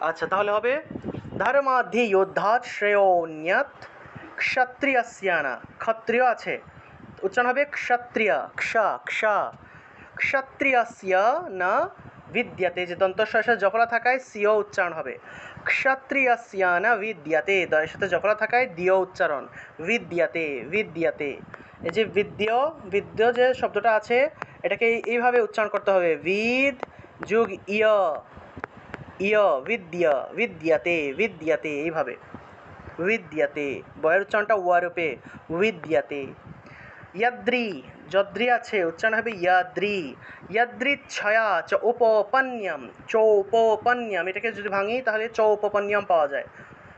আচ্ছা, তাহলে হবে ধর্মাধি যোদ্ধাৎ শ্রেয়োন্যত ক্ষত্রিয়স্য না। ক্ষত্রিয় আছে, উচ্চারণ হবে ক্ষত্রিয়, ক্ষত্রিয়স্য না বিদ্যতে, যে দন্তস্বয়ের সাথে জফলা থাকায় সিও উচ্চারণ হবে। ক্ষত্রিয়স্য না বিদ্যতে, দয়ের সাথে জফলা থাকায় দিও উচ্চারণ, বিদ্যতে বিদ্যতে। এই যে বিদ্য যে শব্দটা আছে এটাকে এইভাবে উচ্চারণ করতে হবে, বিদ যুগ ইয়, বিদ্যতে বিদ্যতে, এইভাবে বিদ্যতে, বয়ের উচ্চারণটা ওয়া রূপে, বিদ্যতে। यद्री, যদ্রি আছে, উচ্চারণ হবে ইয়াদ্রি। यद्रिच्छया চ উপপন্যম, চৌপপন্যম, এটাকে যদি ভাঙি তাহলে চৌপপন্যম পাওয়া যায়।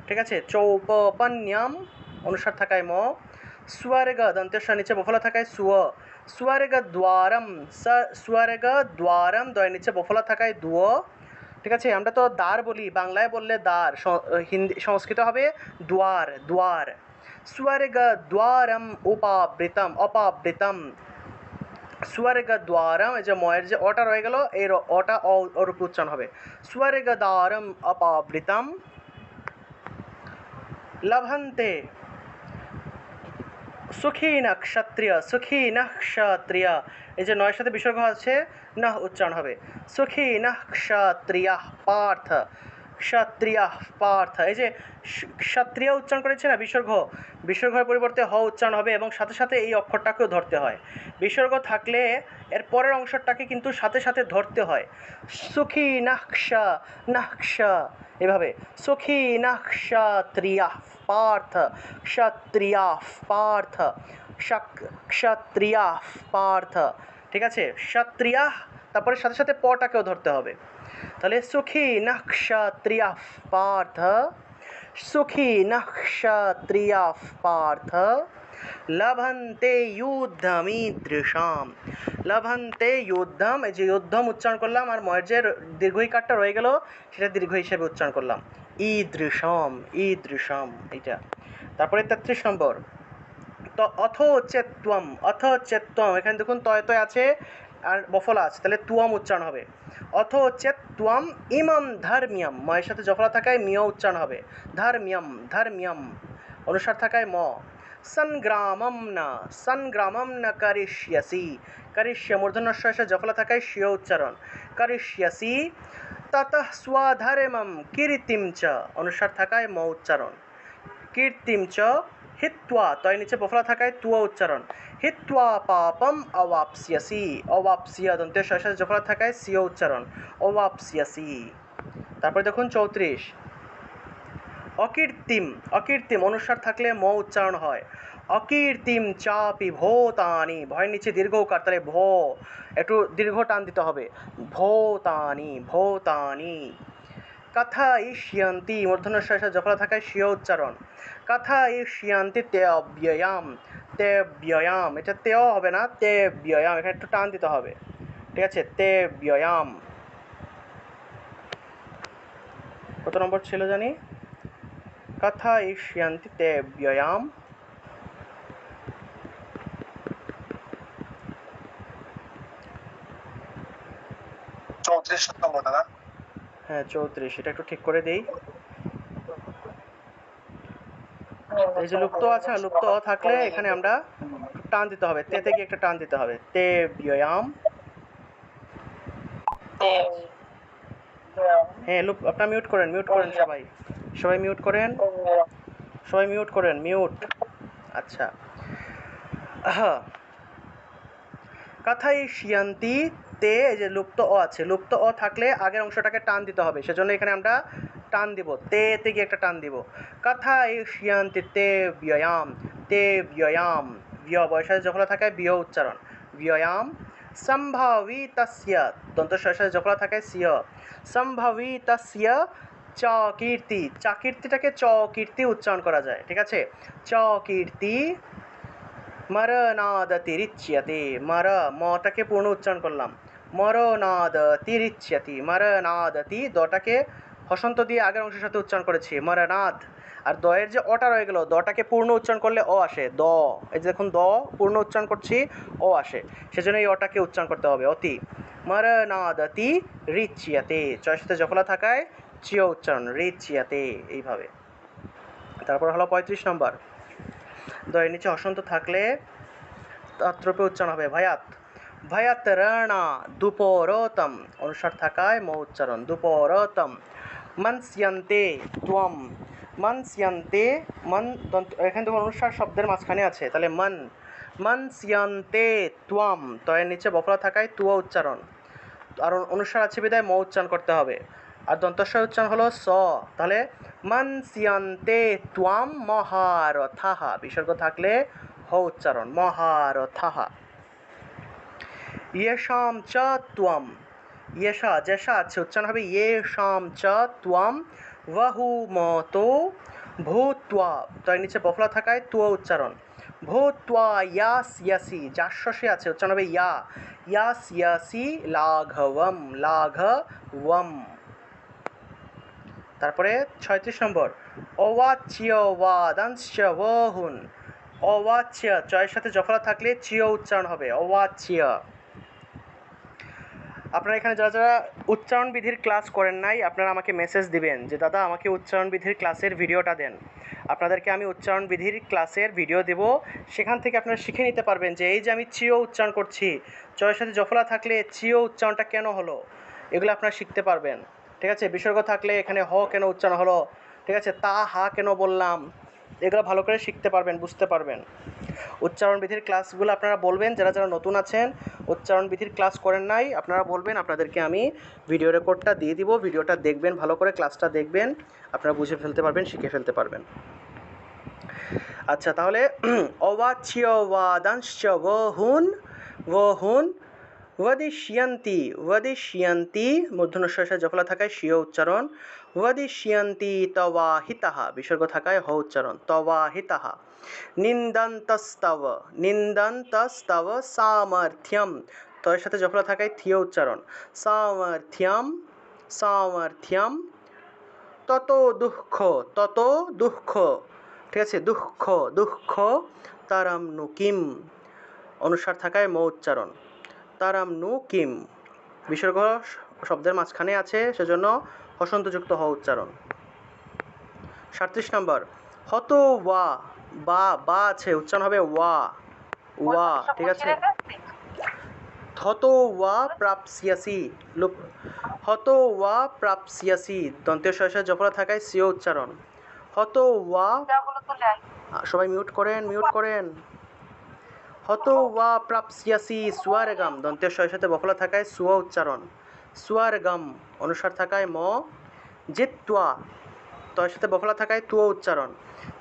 ঠিক আছে, চৌপপন্যম অনুসার থাকায় ম। স্বর্গ দন্তের নিচে বফলা থাকায় সুয়। স্বর্গ দ্বারম, স্বর্গ দ্বারম, দয়ের নিচে বফলা থাকায় দুয়। ঠিক আছে, আমরা তো দ্বার বলি, বাংলায় বললে দ্বার, হিন্দি সংস্কৃত হবে দ্বার, দ্বার। স্বর্গদ্বারম উপাবৃতম, অপাবৃতম, স্বর্গদ্বারম, এই যে ময়ের যে অটা রয়ে গেল, এই অটা অরূপ উচ্চারণ হবে, স্বর্গদ্বারম অপাবৃতম। লভন্তে সুখী না ক্ষত্রিয়, সুখী না ক্ষত্রিয়, এই যে নয়ের সাথে বিসর্গ আছে, না উচ্চারণ হবে সুখী না ক্ষত্রিয় পার্থ, ক্ষত্রিয় পার্থ। এই যে ক্ষত্রিয় উচ্চারণ করেছে না বিসর্গ, বিসর্গের পরিবর্তে হ উচ্চারণ হবে এবং সাথে সাথে এই অক্ষরটাকেও ধরতে হয়। বিসর্গ থাকলে এর পরের অংশটাকে কিন্তু সাথে সাথে ধরতে হয়। সুখী নাক্ষ, নাক্ষ, এভাবে সুখী না ক্ষত্রিয় পার্থ, ক্ষত্রিয় পার্থ, ক্ষত্রিয় পার্থ। ঠিক আছে, ক্ষত্রিয়, তারপরে সাথে সাথে পটাকেও ধরতে হবে। তাহলে সুখী না ক্ষত্রিয় পার্থ, সুখী না ক্ষত্রিয় পার্থ, লভন্তে যুদ্ধমিদৃশাম। লভন্তে যুদ্ধম, এই যে যুদ্ধম উচ্চারণ করলাম আর ময়ের যে দীর্ঘইকারটা রয়ে গেল সেটা দীর্ঘ হিসেবে উচ্চারণ করলাম, ঈদৃশম, ঈদৃশম, এইটা। তারপরে 33 নম্বর, তো অথচেত্বম, অথচেত্বম, এখানে দেখুন তয় তয় আছে আর বফলা আছে, তাহলে তুয়াম উচ্চারণ হবে। অথচেত্বম ইমম ধর্মিয়ম, ময়ের সাথে জফলা থাকায় মিয় উচ্চারণ হবে, ধর্মিয়ম, ধর্মিয়ম, অনুসার থাকায় ম। সংগ্রামম না, সংগ্রামম না করিষ্যসি, করিষ্য মূর্ধন্যস্বয়ের সাথে জফলা থাকায় শিয় উচ্চারণ, করিষ্যসি। ততঃ স্বধর্মম কীর্তিম চ, অনুসার থাকায় ম উচ্চারণ, কীর্তিম চ। হিত্বা, তয় নিচে বফলা থাকায় তুয়া উচ্চারণ, হিত্বা পাপম অবাপ্স্যসি, অবাপ্স্য দন্তের সাথে জফলা থাকায় সিও উচ্চারণ, অবাপ্স্যসি। তারপরে দেখুন 34, অকীর্তিম, অকীর্তিম অনুসার থাকলে ম উচ্চারণ হয়, অকীর্তিম চাপি ভূতানি, ভয়ের নিচে দীর্ঘ উকার, তাহলে ভো একটু দীর্ঘ টান দিতে হবে, ভূতানি, ভূতানি। কথয়িষ্যন্তি মূর্ধন্যস্বয়ের সাথে জফলা থাকায় স্বীয় উচ্চারণ, কথয়িষ্যন্তি তেব্যয়াম, তেব্যয়াম, এটা তেও হবে না, তেব্যয়াম, এখানে একটু টান দিতে হবে। ঠিক আছে, তেব্যয়াম। কত নম্বর ছিল জানি, কথয়িষ্যন্তি তেব্যয়াম। হ্যাঁ 34, এটা একটু ঠিক করে দেই। এই যে লুপ্ত আছে, লুপ্ত থাকলে এখানে আমরা টান দিতে হবে, তে থেকে একটা টান দিতে হবে, তে ব্যয়াম। হ্যাঁ আপনারা মিউট করেন, মিউট করেন, সবাই সবাই মিউট করেন, সবাই মিউট করেন, মিউট। আচ্ছা, কথয়িষ্যন্তি তে, এই যে লুপ্ত অ আছে, লুপ্ত অ থাকলে আগের অংশটাকে টান দিতে হবে, সেজন্য এখানে আমরা টান দিব, তে থেকে একটা টান দিব, কথয়িষ্যন্তি তে ব্যয়াম, তে ব্যয়াম, ব্যয় বয়ের সাথে জফলা থাকায় বিয় উচ্চারণ, ব্যয়াম। সম্ভাবিতস্য দন্তস্বয়ের সাথে জফলা থাকায় সিয়, সম্ভাবিতস্য চ কীর্তি, চাকীর্তিটাকে চ কীর্তি উচ্চারণ করা যায়। ঠিক আছে, চ কীর্তি। মরনাদতিরিচ্যতে, মর, মটাকে পূর্ণ উচ্চারণ করলাম, মরনাদতিরিচ্যতি, মরনাদতি, দটাকে হসন্ত দিয়ে আগের অংশের সাথে উচ্চারণ করেছি, মরনাদ। আর দয়ের যে অটা রয়ে গেল, দটাকে পূর্ণ উচ্চারণ করলে অ আসে, দ, এই যে দেখুন দ পূর্ণ উচ্চারণ করছি, অ আসে, সেজন্য এই অটাকে উচ্চারণ করতে হবে, অতি। মরনাদতি রিচ্যতে, চয়ের সাথে জফলা থাকায় চিয় উচ্চারণ, রিচিয়াতে এইভাবে। তারপর হলো 35 নম্বর, দয়ের নিচে হসন্ত থাকলে তাত্রপে উচ্চারণ হবে ভায়াত, ভায়াত রাণা দুপরতম, অনুসার থাকায় ম উচ্চারণ, দুপরতম। মনস্যন্তে ত্বম, মনস্যন্তে, মন এখানে দেখুন অনুসার শব্দের মাঝখানে আছে, তাহলে মন, মনস্যন্তে ত্বম, তয়ের নিচে বফলা থাকায় তুয়া উচ্চারণ, আর অনুসার আছে বিদায় ম উচ্চারণ করতে হবে, আর দন্তস্ব উচ্চারণ হলো স, তাহলে মনস্যন্তে ত্বম মহারথঃ, বিসর্গ থাকলে হ উচ্চারণ, মহারথঃ। ইয়েষাম চ ত্বম, ইয়েষা যেষা আছে উচ্চারণ হবে ইয়েষাম চ ত্বম বহুমতো ভূত্বা, তার নিচে বফলা থাকায় তুয়া উচ্চারণ, ভূত্বা ইয়াস্যসি, যাস্যসি আছে উচ্চারণ হবে ইয়া, ইয়াস্যসি লাঘবম, লাঘবম। তারপরে 36 নম্বর, অবাচ্য ওয়াদাংশ্চ বহুন, অবাচ্য চয়ের সাথে জফলা থাকলে চিয় উচ্চারণ হবে, অবাচ্য। আপনারা এখানে যারা যারা উচ্চারণ বিধির ক্লাস করেন নাই, আপনারা আমাকে মেসেজ দিবেন যে দাদা আমাকে উচ্চারণ বিধির ক্লাসের ভিডিওটা দেন, আপনাদেরকে আমি উচ্চারণ বিধির ক্লাসের ভিডিও দেব, সেখান থেকে আপনারা শিখে নিতে পারবেন যে এই যে আমি চিও উচ্চারণ করছি, চয়ের সাথে জফলা থাকলে চিও উচ্চারণটা কেন হলো, এগুলো আপনারা শিখতে পারবেন। ঠিক আছে, বিসর্গ থাকলে এখানে হ কেন উচ্চারণ হলো, ঠিক আছে, তা হা কেন বললাম, এগুলো ভালো করে শিখতে পারবেন, বুঝতে পারবেন। উচ্চারণ বিধির ক্লাসগুলো আপনারা বলবেন, যারা যারা নতুন আছেন উচ্চারণ বিধির ক্লাস করেন নাই আপনারা বলবেন, আপনাদেরকে আমি ভিডিও রেকর্ডটা দিয়ে দিব, ভিডিওটা দেখবেন, ভালো করে ক্লাসটা দেখবেন, আপনারা বুঝে ফেলতে পারবেন, শিখে ফেলতে পারবেন। আচ্ছা, তাহলে অবাচ্য ওয়াদাংশ্চ বহুন, বহুন वदिष्यन्ति, वदिष्यन्ति মূর্ধন্যস্বরে জফলা থাকায় স্বীয় উচ্চারণ, वदिष्यन्ति तवाहितः, বিসর্গ থাকায় হ উচ্চারণ, तवाहितः। নিন্দন্তস্তব, নিন্দন্তস্তব সামর্থ্যম, তয়ের সাথে জফলা থাকায় থিয় উচ্চারণ, সামর্থ্যম, সামর্থ্যম। তত দুঃখ, তত দুঃখ, ঠিক আছে, দুঃখ, দুঃখ। তারাম নু কিম, অনুসার থাকায় ম উচ্চারণ, তারাম নু কিম, বিসর্গ শব্দের মাঝখানে আছে সেজন্য হসন্তযুক্ত হ উচ্চারণ। 37 নম্বর, হত ওয়া, বা, বা আছে উচ্চারণ হবে ওয়া, ওয়া, ঠিক আছে। হত ওয়া প্রাপ্স্যসি, হত ওয়া প্রাপ্স্যসি, দন্তের শেষে জফলা থাকায় সিও উচ্চারণ, হত ওয়া, সবাই মিউট করেন, মিউট করেন। হত ওয়া প্রাপ্স্যসি স্বর্গম, দন্তের সাথে বফলা থাকায় সুয়া উচ্চারণ, স্বর্গম, অনুসার থাকায় ম। জিত্বা, তয়ের সাথে বফলা থাকায় তুয়া উচ্চারণ,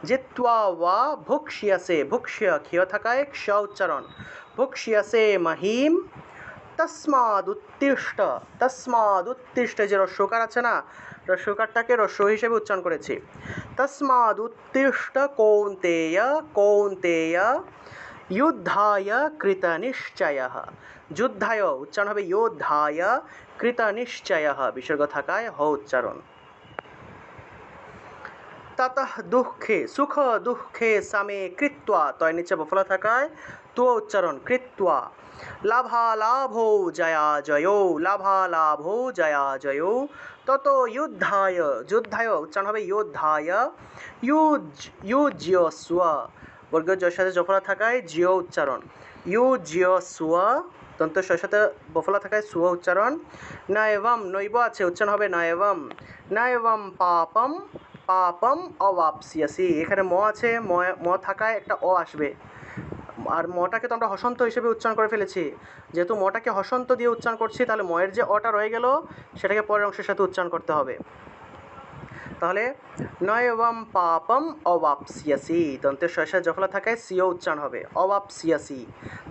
জিত্বা ওয়া ভুক্ষ্যসে, ভুক্ষ্য, ক্ষীয় থাকায় ক্ষ উচ্চারণ, ভুক্ষ্যসে মহিম তস্মাদ উত্তিষ্ঠ, তস্মাদ উত্তিষ্ঠ, যে রস্যকার আছে না, রস্যকারটাকে রস্য হিসেবে উচ্চারণ করেছি, তস্মাদ উত্তিষ্ঠ কৌন্তেয়, কৌন্তেয় যুদ্ধায় কৃতনিশ্চয়ঃ, যুদ্ধায় উচ্চারণ হবে যোদ্ধায়, কৃতনিশ্চয়ঃ, বিসর্গ থাকায় হ উচ্চারণ। ততঃ দুঃখে, সুখ দুঃখে সামে কৃত্বা, তয় নিচে বফলা থাকায় তুয়া উচ্চারণ, কৃত্বা। লাভালাভো জয়া জয়ো, লাভালাভো জয়া জয়ো। তত যুদ্ধায়, যুদ্ধায় উচ্চারণ হবে যোদ্ধায়, ইউজ্যস্ব, বর্গ জয়ের সাথে জফলা থাকায় জিও উচ্চারণ, ইউজ্যস্ব, দন্তস্বয়ের সাথে বফলা থাকায় সুয়া উচ্চারণ। নয়বম, নৈব আছে উচ্চারণ হবে নয়বম, নয়বম পাপম, পাপম অবাপ্স্যসি, এখানে ম আছে, ম থাকায় একটা অ আসবে, আর মটাকে তো আমরা হসন্ত হিসেবে উচ্চারণ করে ফেলেছি, যেহেতু মটাকে হসন্ত দিয়ে উচ্চারণ করছি তাহলে ময়ের যে অটা রয়ে গেল সেটাকে পরের অংশের সাথে উচ্চারণ করতে হবে। তাহলে নয়বম পাপম অবাপ্স্যসি, দন্তের সাথে জফলা থাকায় সিও উচ্চারণ হবে, অবাপ্স্যসি,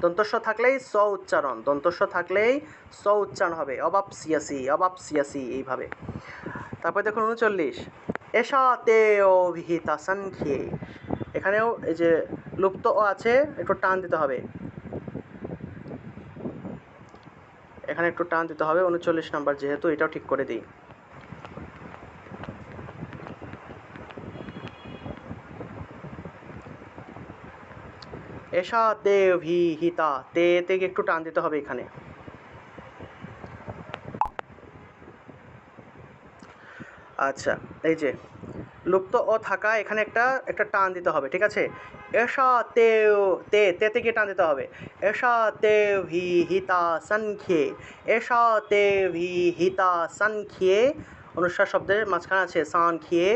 দন্তস্ব থাকলেই স উচ্চারণ, দন্তস্ব থাকলেই স উচ্চারণ হবে, অবাপ্স্যসি, অবাপ্স্যসি, এইভাবে। তারপরে দেখুন 39, এষা তে অভিহিতা সংখ্যে, এখানেও এই যে লুপ্ত অ আছে, একটু টান দিতে হবে, এখানে একটু টান দিতে হবে, 39 নাম্বার যেহেতু, এটাও ঠিক করে দিই। এষা তে অভিহিতা, তে তে একটু টান দিতে হবে এখানে। আচ্ছা, এই যে লুপ্ত অ থাকা এখানে একটা একটা টান দিতে হবে, ঠিক আছে? এষা তেও তেতে গিয়ে টান দিতে হবে। এষা তেও হি হিতা সাংখ্যে, এষা তেও হি হিতা সাংখ্যে, অনুস্বার শব্দের মাঝখানে আছে সাংখ্যে,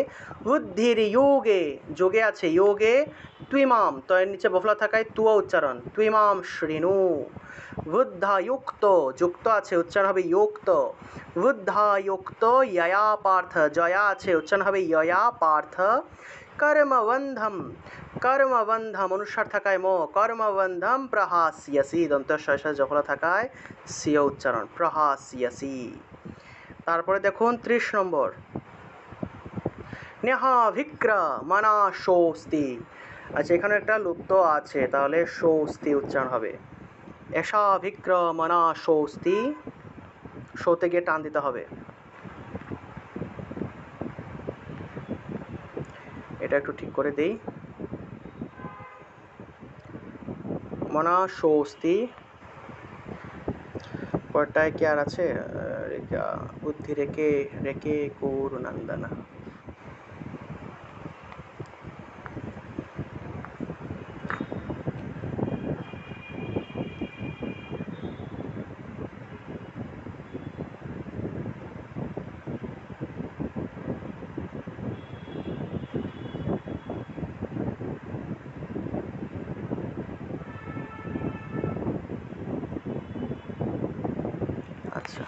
বুদ্ধির যোগে, যোগে আছে যোগে, তুইমাম, তয়ের নিচে বফলা থাকায় তুয়া উচ্চারণ, তুইমাম শৃণু, বুদ্ধাযুক্ত, যুক্ত আছে উচ্চারণ হবে যুক্ত, বুদ্ধাযুক্ত यया पार्थ, जया আছে উচ্চারণ হবে यया पार्थ, कर्मबन्धम, कर्मबन्धम অনুস্বার থাকায় ম, कर्मबन्धम प्रहास्यसि, দন্তস্বয়ের সাথে জফলা থাকায় সিও উচ্চারণ প্রহাস্যসি। তারপরে দেখুন 30 নম্বর, নেহা ভিক্র মনা শোস্তি। আচ্ছা, এখানে একটা লুপ্ত আছে, তাহলে শোস্তি উচ্চারণ হবে। এষা ভিক্র মনা শোস্তি, শোতে গিয়ে টান দিতে হবে। এটা একটু ঠিক করে দেই। মনা শোস্তি, পরটায় কি আর আছে? বুদ্ধি রেখে রেখে কোর নন্দনা। আচ্ছা,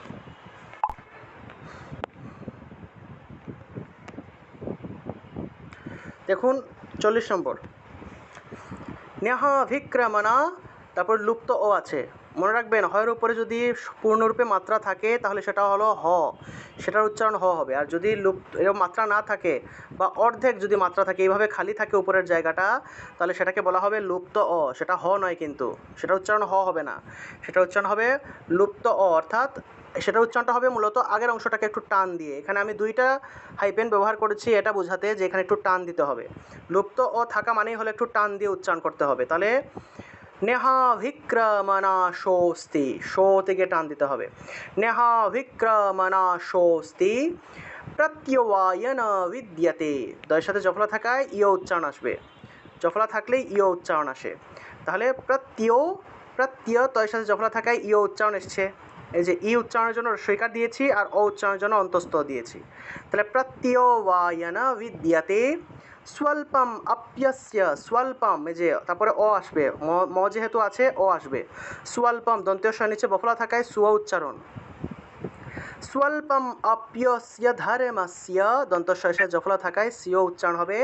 দেখুন 40 নম্বর, নেহা ভিক্রমণা, তারপর লুপ্ত ও আছে। মনে রাখবেন, হয়ের উপরে যদি পূর্ণরূপে মাত্রা থাকে তাহলে সেটা হলো হ, সেটার উচ্চারণ হ হবে। আর যদি লুপ্ত এরকম মাত্রা না থাকে বা অর্ধেক যদি মাত্রা থাকে, এইভাবে খালি থাকে উপরের জায়গাটা, তাহলে সেটাকে বলা হবে লুপ্ত অ, সেটা হ নয় কিন্তু, সেটা উচ্চারণ হ হবে না, সেটা উচ্চারণ হবে লুপ্ত অ, অর্থাৎ সেটার উচ্চারণটা হবে মূলত আগের অংশটাকে একটু টান দিয়ে। এখানে আমি দুইটা হাইপেন ব্যবহার করেছি এটা বোঝাতে যে এখানে একটু টান দিতে হবে। লুপ্ত ও থাকা মানেই হলো একটু টান দিয়ে উচ্চারণ করতে হবে। তাহলে নেহা ভিক্রমণা শোস্তি, শো থেকে টান দিতে হবে। নেহা ভিক্রমণা শোস্তি, প্রত্যয়ন বিদ্যতে, দয়ের সাথে জফলা থাকায় ইয় উচ্চারণ আসবে, জফলা থাকলেই ইয় উচ্চারণ আসে। তাহলে প্রত্যয় তয়ের সাথে জফলা থাকায় ইয় উচ্চারণ এসছে। এই যে ই উচ্চারণের জন্য সৈকার দিয়েছি আর অ উচ্চারণের জন্য অন্তস্থ দিয়েছি। তাহলে প্রত্যয়ন বিদ্যতে, স্বল্পম অপ্যস্য, স্বল্পম, এই যে তারপরে অ আসবে, ম যেহেতু আছে অ আসবে, স্বল্পম দন্তীয় স্বর নিচে বফলা থাকায় সুয়া উচ্চারণ, স্বল্পম অপ্যস্য ধর্মস্য, দন্তস্বয়ের সাথে জফলা থাকায় সিও উচ্চারণ হবে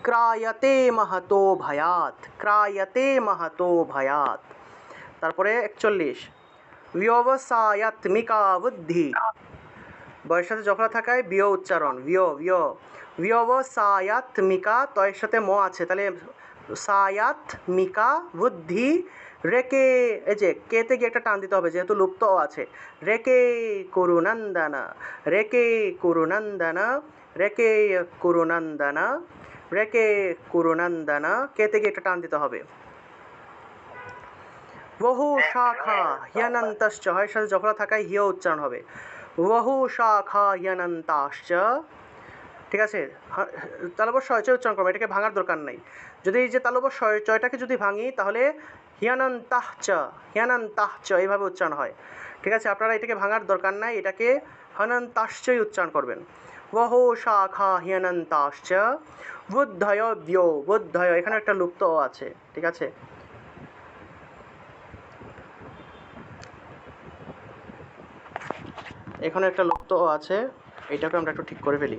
ক্রায়তে মাহাতো ভয়াত, ক্রায়তে মাহাতো ভয়াত। তারপরে 41, ব্যবসায়াত্মিকা বুদ্ধি, বয়ের সাথে জফলা থাকায় বিয় উচ্চারণ, ব্যবসায়াত্মিকা, তয়ের সাথে ম আছে, তাহলে সায়াত্মিকা বুদ্ধি, রেকে, এই যে কেতে গিয়ে একটা টান দিতে হবে যেহেতু লুপ্ত আছে, রেকে কুরুনন্দনা, রেকে কুরুনন্দনা, রেকে কুরুনন্দনা, রেকে কুরুনন্দনা, কেতে গিয়ে একটা টান দিতে হবে। বহু শাখা হ্যনন্তশ্চ, হয় সাথে জফলা থাকায় হিয় উচ্চারণ হবে, বহু শাখা হ্যনন্তাশ্চ, ঠিক আছে? তালব্য শয় উচ্চারণ করবো, এটাকে ভাঙার দরকার নাই। যদি এই যে তালব্য চয়টাকে যদি ভাঙি তাহলে হিয়ানন্তাহচ, হিয়ানন্তাহচ এইভাবে উচ্চারণ হয়, ঠিক আছে? আপনারা এটাকে ভাঙার দরকার নাই, এটাকে হনন্তাশ্চই উচ্চারণ করবেন। বহু শাখা হিয়ানন্তাশ্চ, বুদ্ধয় ব্য, বুদ্ধয়, এখানে একটা লুপ্ত আছে, ঠিক আছে? এখানে একটা লুপ্ত আছে, এটাকে আমরা একটু ঠিক করে ফেলি।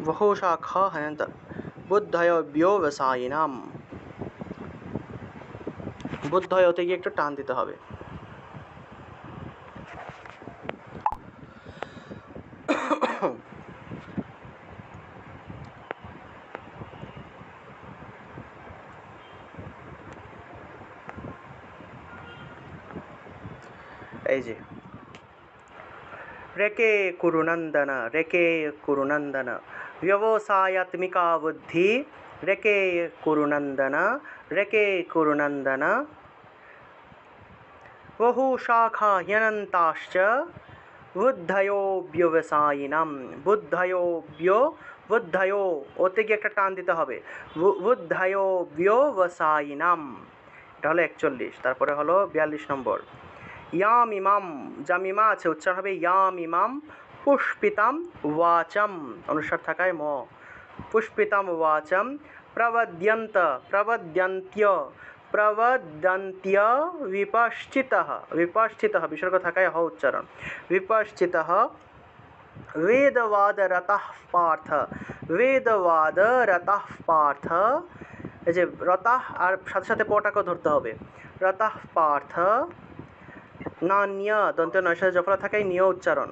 বহু শাখা হ্যান্ত, বুদ্ধয় ব্যবসায়িনাম, বুদ্ধয়তে গিয়ে একটু টান দিতে হবে। এই যে রেকে কুরুনন্দন, রেকে কুরুনন্দন, ব্যবসায়াত্মিকা বুদ্ধি, রেকে কুরুনন্দন, রেকে কুরুনন্দন, বহু শাখা হ্যনন্তাশ্চ বুদ্ধयो ব্যবসায়িনাম, বুদ্ধयो ওতে গিয়ে একটা টান দিতে হবে, বুদ্ধयो ব্যবসায়িনাম। এটা হলো 41। তারপরে হলো 42 নম্বর, ইয়াম ইমাম, জামিমা আছে উচ্চারণ হবে ইয়াম ইমাম পুষ্পিতাম ওয়াচম, অনুসার থাকায় ম, পুষ্পিতাম ওয়াচম, প্রবদ্যন্ত, প্রবদ্যন্ত্য, প্রবদন্ত্য, বিপশ্চিতঃ, বিপশ্চিতঃ বিসর্গ থাকায় হ উচ্চারণ, বিপশ্চিতঃ, वेदवादरतः पार्थ, वेदवादरतः पार्थ, এই যে রতাহ আর সাথে সাথে পটাকেও ধরতে হবে, রতাহ পার্থ, নান্য দন্ত নয় সাথে জফলা থাকায় নিয় উচ্চারণ,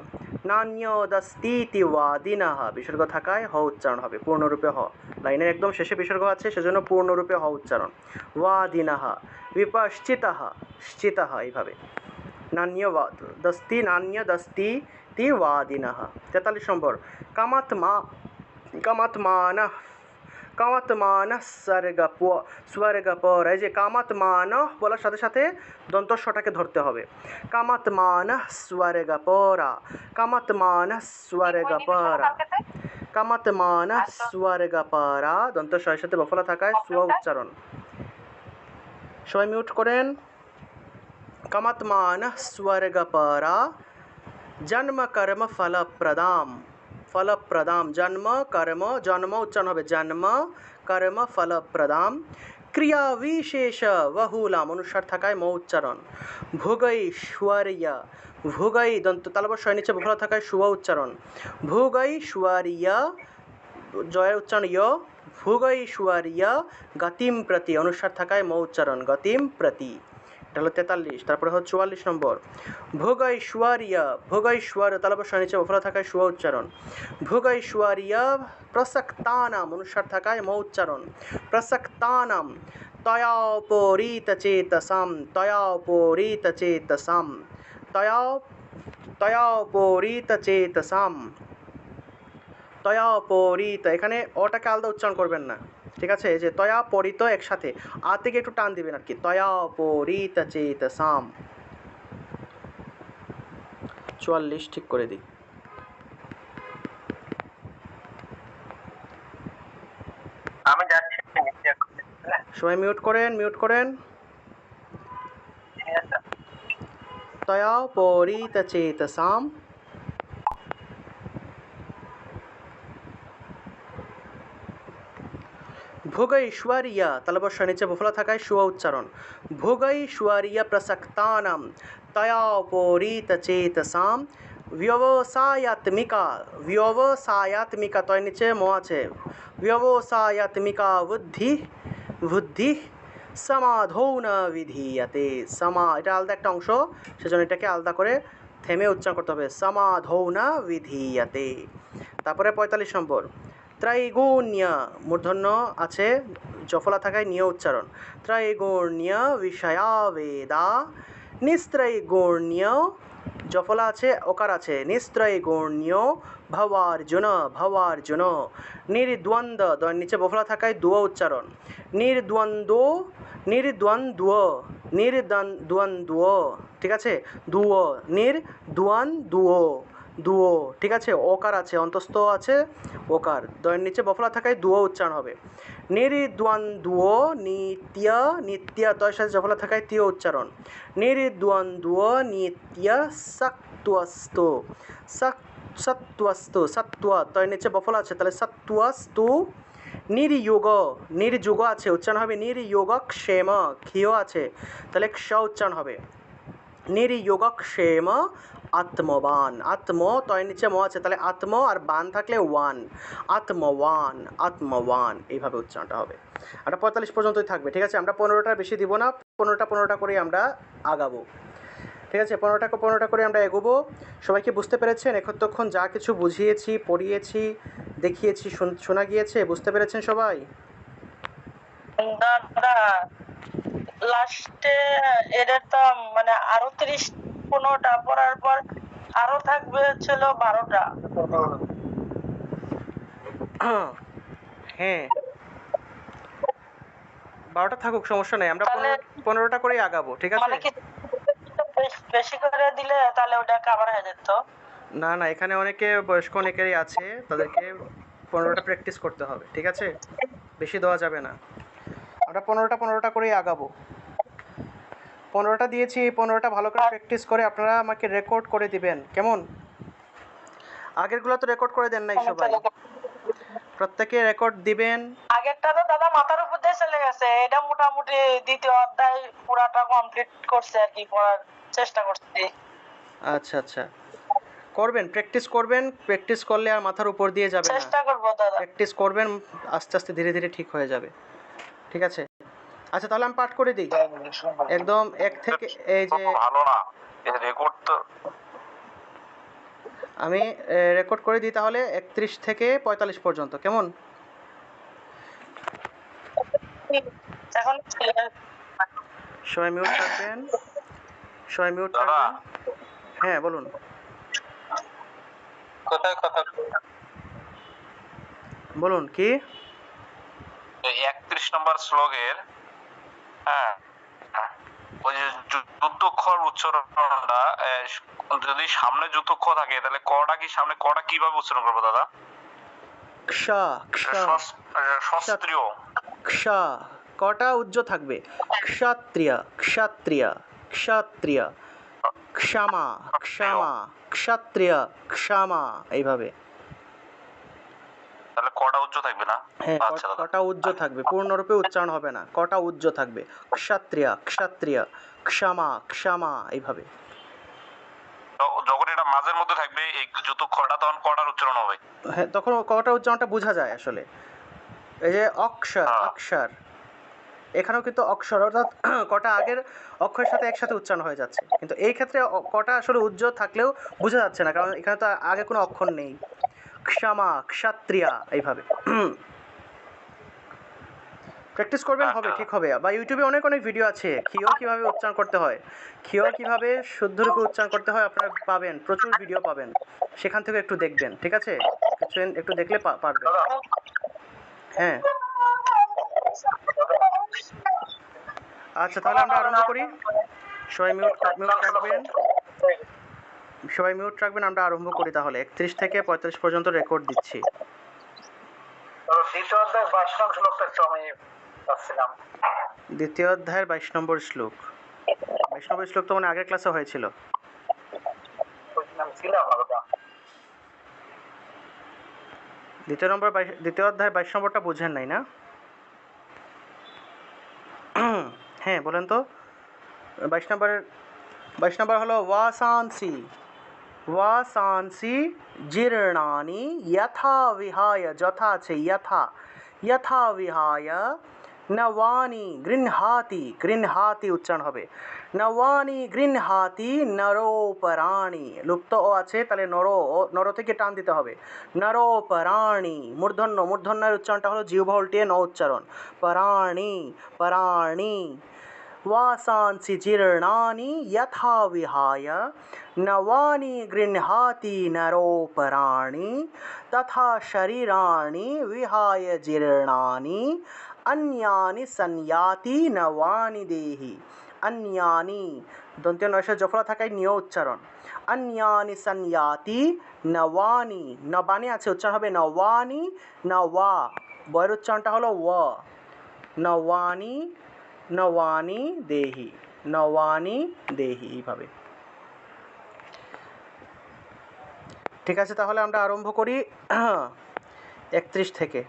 নান্যদস্তীতি ওয়াদিনঃ বিসর্গ থাকায় হ উচ্চারণ হবে, পূর্ণরূপে হ, লাইনের একদম শেষে বিসর্গ আছে সেজন্য পূর্ণরূপে হ উচ্চারণ, ওয়াদিনঃ, বিপশ্চিতঃ, শ্চিতঃ, এইভাবে নান্যদস্তি, নান্যদস্তীতি ওয়াদিনঃ। 43 নম্বর, কামাত্মা, কামাত্মানঃ, কামাত্মানঃ স্বর্গপ, স্বর্গপর, এই যে কামাত্মানঃ বলার সাথে সাথে দন্তস্বটাকে ধরতে হবে, কামাত্মানঃ স্বর্গপরা, কামাত্মানঃ স্বর্গপরা, কামাত্মানঃ স্বর্গপরা, দন্তস্বয়ের সাথে বফলা থাকায় স্ব উচ্চারণ। সবাই মিউট করেন। কামাত্মানঃ স্বর্গপরা, জন্ম কর্ম ফলপ্রদাম, ফলপ্রদাম, জন্ম কর্ম, জন্ম উচ্চারণ হবে জন্ম কর্ম ফলপ্রদাম, ক্রিয়া বিশেষ বহুলাম, অনুসার থাকায় ম উচ্চারণ, ভোগৈশ্বর্য, ভোগৈ দন্ত তালবর শয় নিচে বফলা থাকায় শুভ উচ্চারণ, ভোগৈশ্বর্য, জয়ের উচ্চারণ ইয়, ভোগৈশ্বর্য, গতিম প্রতি, অনুসার থাকায় ম উচ্চারণ, গতিম প্রতি। এটা হলো 43। তারপরে হলো 44 নম্বর, ভোগৈশ্বর্য, ভোগৈশ্বর্য তালবর শয় নিচে বফলা থাকায় শুভ উচ্চারণ, ভোগৈশ্বর্য প্রসক্তানাম, অনুসার থাকায় ম উচ্চারণ, প্রসক্তানাম, তয়োপরীতচেতসাম, তয়োপরীতচেতসাম, তয়োপরীতচেতসাম, তয়োপরীত, এখানে অটাকে আলাদা উচ্চারণ করবেন না, ঠিক আছে, এই যে তয়া পরিত একসাথে, আ থেকে একটু টান দিবেন আর কি, তয়োপরীতচেতসাম। 44 ঠিক করে দিই। আমি যাচ্ছি, সবাই মিউট করেন, মিউট করেন। তয়োপরীতচেতসাম, ভোগৈশ্বর্য তালবর শয় নিচে বফলা থাকায় শুভ উচ্চারণ, ভোগৈশ্বর্য প্রসক্তানাম, তয়োপরীতচেতসাম, ব্যবসায়াত্মিকা, ব্যবসায়াত্মিকা তয় নিচে ম আছে, ব্যবসায়াত্মিকা বুদ্ধি, বুদ্ধি সমাধৌ ন বিধীয়তে, সমা এটা আলাদা একটা অংশ সেজন্য এটাকে আলাদা করে থেমে উচ্চারণ করতে হবে, সমাধৌ ন বিধীয়তে। তারপরে 45 নম্বর, ত্রৈগুণ্য মূর্ধন্য আছে জফলা থাকায় নিয় উচ্চারণ, ত্রৈগুণ্য বিষয়া বেদা, নিস্ত্রৈগুণ্য জফলা আছে ওকার আছে, নিস্ত্রৈগুণ্য ভবার্জুন, ভবার্জুন, নির্দ্বন্দ্ব দয়ের নিচে বফলা থাকায় দুয় উচ্চারণ, নির্দ্বন্দ্ব, নির্দ্বন্দ্ব, নির্দ্বন্দ্ব, ঠিক আছে, দুয়, নির্দ্বন্দ্ব, দুও, ঠিক আছে, ওকার আছে অন্তস্থ আছে ওকার, দয়ের নিচে বফলা থাকায় দুও উচ্চারণ হবে, নির্দ্বন্দ্ব, নিত্য, নিত্য তয়ের সাথে জফলা থাকায় তীয় উচ্চারণ, নির্দ্বন্দ্ব নিত্য সত্ত্বস্তু, সত্ত্বস্তু, সত্ত্ব তয়ের নিচে বফলা আছে তাহলে সত্ত্বস্তু, নির্যোগ, নির্যোগ আছে উচ্চারণ হবে নির্যোগক্ষেম, ক্ষিয় আছে তাহলে ক্ষ উচ্চারণ হবে, নির্যোগক্ষেম আত্মবান, আত্ম তয়ের নিচে ম আছে তাহলে আত্ম আর বান থাকলে ওয়ান, আত্মওয়ান, আত্মওয়ান, এইভাবে উচ্চারণটা হবে। এটা 45 পর্যন্তই থাকবে, ঠিক আছে, আমরা 15টা বেশি দিব না, 15টা করেই আমরা আগাবো, ঠিক আছে, 15টা করে আমরা এগোবো। সবাইকে বুঝতে পেরেছেন এতক্ষণ যা কিছু বুঝিয়েছি, পড়িয়েছি, দেখিয়েছি, শোনা গিয়েছে, বুঝতে পেরেছেন সবাই? দাদা লাস্টে এদের তো মানে আরো 30 15টা, পড়ার পর আরো থাকবে হচ্ছিল 12টা। হ্যাঁ 12টা থাকুক, সমস্যা নেই, আমরা তাহলে 15টা করেই আগাবো, ঠিক আছে? মানে কি বেশি করে দিলে তাহলে ওটা কভার হয়ে যেত? না না, এখানে অনেকে বয়স্ক অনেকেরই আছে, তাদেরকে 15টা প্র্যাকটিস করতে হবে, ঠিক আছে? বেশি দেওয়া যাবে না, আমরা 15টা করেই আগাবো। 15টা দিয়েছি, 15টা ভালো করে প্র্যাকটিস করে আপনারা আমাকে রেকর্ড করে দিবেন, কেমন? আগেরগুলো তো রেকর্ড করে দেন নাই সবাই, প্রত্যেকে রেকর্ড দিবেন। আগেরটা তো দাদা মাথার উপর দিয়ে চলে গেছে, এটা মোটামুটি দ্বিতীয় অধ্যায় পুরাটা কমপ্লিট করছে আর কি, পড়ার চেষ্টা করছি। আচ্ছা আচ্ছা, করবেন, প্র্যাকটিস করবেন, প্র্যাকটিস করলে আর মাথার উপর দিয়ে যাবে না, চেষ্টা করবো দাদা। প্র্যাকটিস করবেন, আস্তে আস্তে ধীরে ধীরে ঠিক হয়ে যাবে, ঠিক আছে? আচ্ছা তাহলে আমি পাঠ করে দিই একদম এক থেকে, এই যে ভালো না রেকর্ড তো আমি রেকর্ড করে দিই তাহলে 31 থেকে 45 পর্যন্ত, কেমন? এখন সবাই মিউট থাকবেন, সবাই মিউট দাদা থাকবেন। হ্যাঁ বলুন। কোথায় কথা বলুন কি? 31 নম্বর শ্লোকের, হ্যাঁ ওই যে যুক্তক্ষর উচ্চারণটা, যদি সামনে যুক্তক্ষ থাকে তাহলে কটা কি সামনে, কটা কিভাবে উচ্চারণ করবো দাদা? ক্ষা ক্ষা সস্ত্রীয় ক্ষা, কটা উজ্জ থাকবে? ক্ষাত্রিয় ক্ষাত্রিয় ক্ষাত্রিয়, ক্ষমা ক্ষমা, ক্ষাত্রিয় ক্ষমা, এইভাবে। তাহলে কটা উচ্চ থাকবে না? হ্যাঁ আচ্ছা দাদা, কটা উজ্জ থাকবে, পূর্ণরূপে উচ্চারণ হবে না, কটা উজ্জ থাকবে? ক্ষাত্রিয় ক্ষাত্রিয়, ক্ষমা ক্ষমা, এইভাবে। যখন এটা মাঝের মধ্যে থাকবে এই যুক্তক্ষরটা, তখন কটার উচ্চারণ হবে? হ্যাঁ তখন কটা উচ্চারণটা বোঝা যায় আসলে, এই যে অক্ষর অক্ষর, এখানেও কিন্তু অক্ষর অর্থাৎ কটা আগের অক্ষরের সাথে একসাথে উচ্চারণ হয়ে যাচ্ছে, কিন্তু এই ক্ষেত্রে কটা আসলে উজ্জ থাকলেও বোঝা যাচ্ছে না, কারণ এখানে তো আগে কোনো অক্ষর নেই। ক্ষমা ক্ষাত্রিয়া, এইভাবে প্র্যাকটিস করবেন, হবে, ঠিক হবে। বা ইউটিউবে অনেক অনেক ভিডিও আছে, ক্ষীয় কীভাবে উচ্চারণ করতে হয়, ক্ষীয় কীভাবে শুদ্ধরূপে উচ্চারণ করতে হয়, আপনারা পাবেন, প্রচুর ভিডিও পাবেন, সেখান থেকে একটু দেখবেন, ঠিক আছে? কিছু একটু দেখলে পারবেন। হ্যাঁ আচ্ছা তাহলে আমরা আরম্ভ করি, সবাই মিউট রাখবেন, সবাই মিউট রাখবেন, আমরা আরম্ভ করি তাহলে। 31 থেকে 45 পর্যন্ত রেকর্ড দিচ্ছি। দ্বিতীয় অধ্যায়ের 22 নম্বর শ্লোক, 22 নম্বর শ্লোক তো মানে আগের ক্লাসে হয়েছিল। দ্বিতীয় অধ্যায়ের 22 নম্বরটা বুঝেন নাই না? হ্যাঁ বলেন তো, 22 নম্বর হলো ওয়াসাংসি ওয়াসাংসি জীর্ণানি যথা বিহায়, যথা আছে যথা, যথা বিহায় নবানি গৃহ্ণাতি, গৃহ্ণাতি উচ্চারণ হবে, নবানি গৃহ্ণাতি নরোপরাণি, লুপ্ত ও আছে তাহলে নর থেকে টান দিতে হবে, নরোপরাণি, মূর্ধন্যের উচ্চারণটা হলো জিহ্বা উল্টিয়ে ন উচ্চারণ, পরাণি পরাণি। वासांसि जीर्णानि यथा विहाय नवानि गृह्णाति नरोपराणि तथा शरीराणि विहाय जीर्णानि अन्यानि संयाति नवानि देहि। अन्यानि दन्त्य नशे जफला থাকায় নিয় উচ্চারণ, अन्यानि संयाति नवानि, নবানি আছে উচ্চারণ হবে নওয়ানি, নওয়া, বয়ের উচ্চারণটা হলো ওয়া, নওয়ানি নওয়ানি দেহি, নওয়ানি দেহি, এইভাবে, ঠিক আছে? তাহলে আমরা আরম্ভ করি 31 থেকে।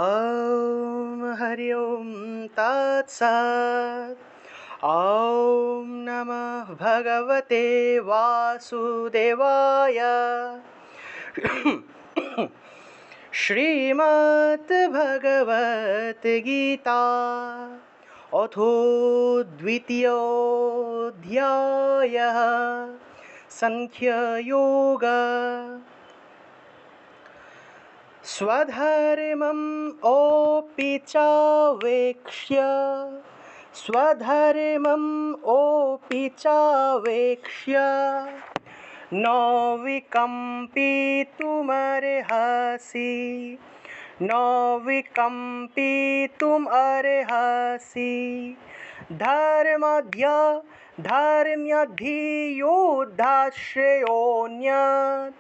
ॐ हरि ओं तत्सत्। ॐ नमः भगवते वासुदेवाय। श्रीमद् भगवत गीता अथो द्वितीयोऽध्यायः सांख्ययोग स्वधर्मम् ओपि चावेक्ष्य न विकम्पितुमर्हसि न विकम्पितुमर्हसि धर्म्यधियुद्धाश्रयोऽन्यत्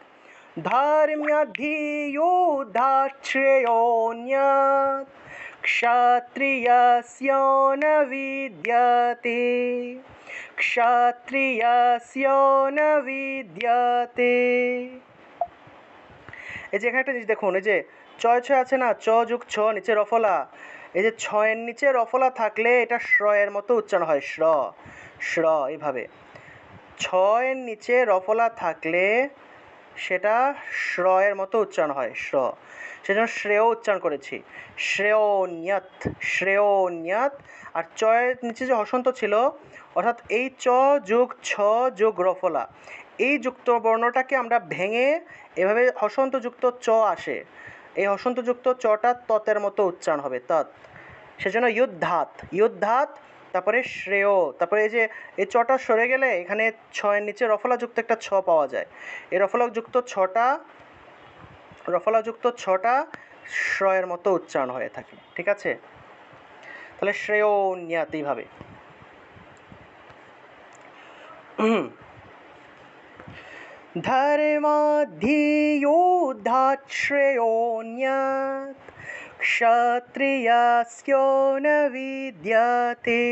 क्षत्रियस्य न विद्यते क्षत्रियस्य न विद्यते। এই যে এখানে একটা জিনিস দেখুন, এই যে ছয় ছয় আছে না, চ যুগ ছ নিচে রফলা, এই যে ছয়ের নিচে রফলা থাকলে এটা শ্রয়ের মতো উচ্চারণ হয়, শ্র শ্র এইভাবে। ছয়ের নিচে রফলা থাকলে সেটা শ্রয়ের মতো উচ্চারণ হয়, শ্র, সেজন্য শ্রেয় উচ্চারণ করেছি, শ্রেয়োন্যত শ্রেয়োন্যত। আর চয়ের নিচে যে হসন্ত ছিল, অর্থাৎ এই চ যুগ ছ যুগ রফলা, এই যুক্ত বর্ণটাকে আমরা ভেঙে এভাবে হসন্তযুক্ত চ আসে, এই হসন্তযুক্ত চটা ততের মতো উচ্চারণ হবে, তৎ, সেজন্য ইউদ্ধাত ইউদ্ধাত, তারপরে শ্রেয়, তারপরে এই যে এই চটা সরে গেলে এখানে ছয়ের নিচে রফলাযুক্ত একটা ছ পাওয়া যায়, এই রফলাযুক্ত ছটা শ্রয়ের মতো উচ্চারণ হয়ে থাকে, ঠিক আছে? তাহলে শ্রেয়োন্যত এইভাবে। धर्माधियुद्धात् श्रेयोऽन्यत् क्षत्रियस्य न विद्यते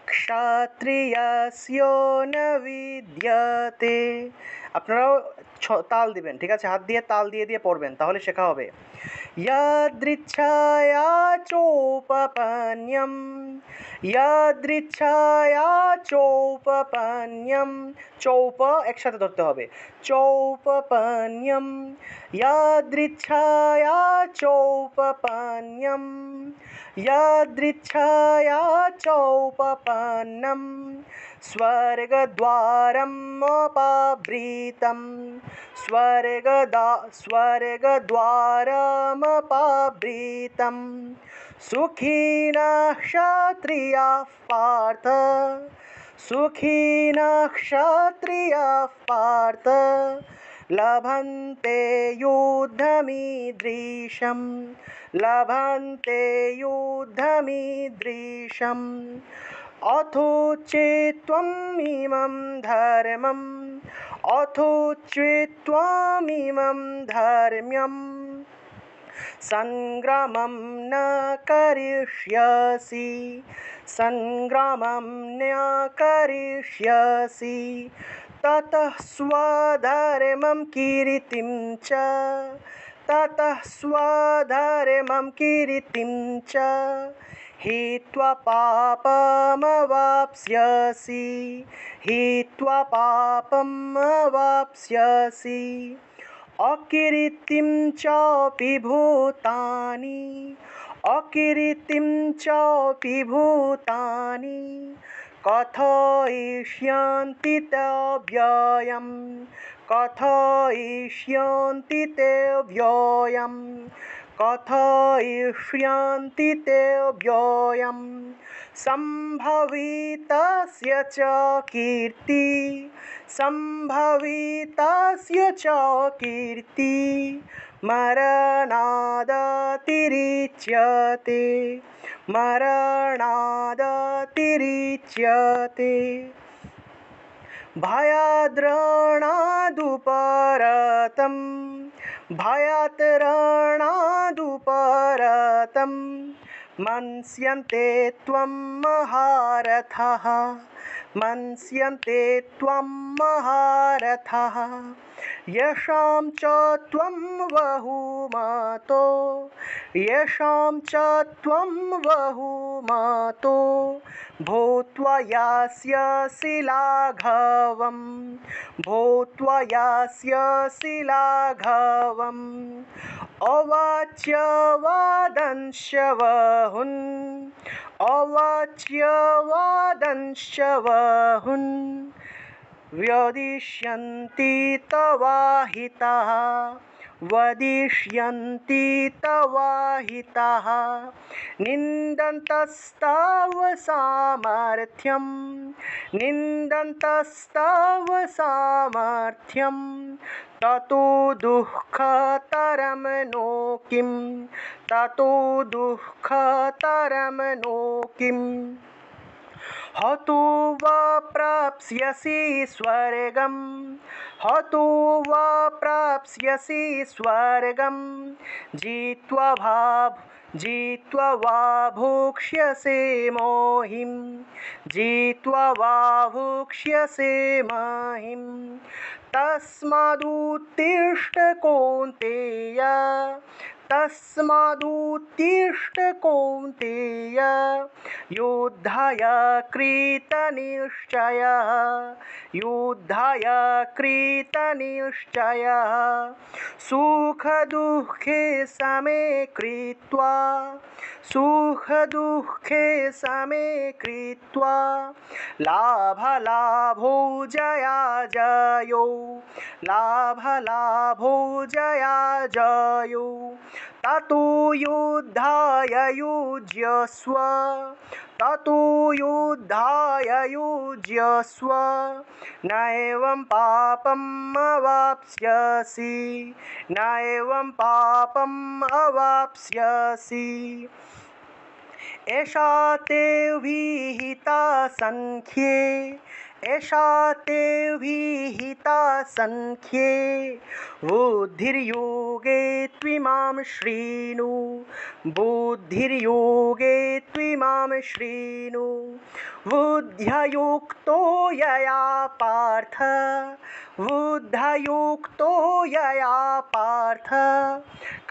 क्षत्रियस्य न विद्यते। আপনারাও তাল দিবেন, ঠিক আছে? হাত দিয়ে তাল দিয়ে দিয়ে পড়বেন, তাহলে শেখা হবে। यदृच्छया चोपपन्यं यदृच्छया चोपपन्यं, চৌপ একসাথে ধরতে হবে, চৌপপন্যম यदृच्छया चोपपन्यं यदृच्छया चोपपन्नं स्वर्गद्वारम् अपावृतं स्वर्गद्वारमपावृतं सुखिनः क्षत्रियाः पार्थ सुखिनः क्षत्रियाः पार्थ लभन्ते युद्धमीदृशम् लभन्ते युद्धमीदृशम् अथो चेत्त्वमिमं धर्मम् अथो चेत्त्वमिमं धर्म्यं संग्रामं न करिष्यसि संग्रामं न करिष्यसि ततः स्वधर्मं कीर्तिं च ततः स्वधर्मं कीर्तिं च हित्वा पापमवाप्स्यसि हित्वा पापमवाप्स्यसि अकीर्तिं चापि भूतानि अकीर्तिं चापि भूतानि कथयिष्यन्ति ते व्ययम् कथयिष्यन्ति ते व्ययम् कथयिष्यन्ति ते व्ययम् सम्भवितस्य च कीर्ति सम्भवितस्य च कीर्ति मरणादतिरिच्यते मरणादतिरिच्यते भयाद्रणादुपरतं भयाद्रणादुपरतं मन्स्यन्ते त्वं महारथः मन्स्यन्ते त्वं महारथः येषां च त्वं बहुमतो येषां च त्वं बहुमतो भूत्वा यास्यसि लाघवं भूत्वा यास्यसि लाघवम् अवाच्य वादंश वहुन् अवाच्य वादंश्च वहुन् व्यदिष्यन्ति तवाहिताः वदिष्यन्ति तवाहिताः निन्दन्तस्तव सामर्थ्यं निन्दन्तस्तव सामर्थ्यं ततो दुःखतरं नो किं ततो दुःखतरं नो किम् हतो वा प्राप्स्यसि स्वर्गं हतो वा प्राप्स्यसि स्वर्गं जित्वा वा भोक्ष्यसे मोहिं जित्वा वा भोक्ष्यसे महिं तस्मादुत्तिष्ठ कौन्तेय तस्मादुत्तिष्ठ कौन्तेय युद्धाय कृतनिश्चयः युद्धाय कृतनिश्चयः सुखदुःखे समे कृत्वा सुखदुःखे समे कृत्वा लाभलाभौ जयाजयौ लाभलाभौ जयाजयौ ततो युद्धाय युज्यस्व ततो युद्धाय युज्यस्व नैवं पापम् अवाप्स्यसि नैवं पापम् अवाप्स्यसि एषा ते विहिता संख्ये एषा ते विहिता संख्ये बुद्धिर्योगे त्विमां शृणु बुद्धिर्योगे त्विमां शृणु बुद्ध्या यया पार्थ बुद्ध्या यया पार्थ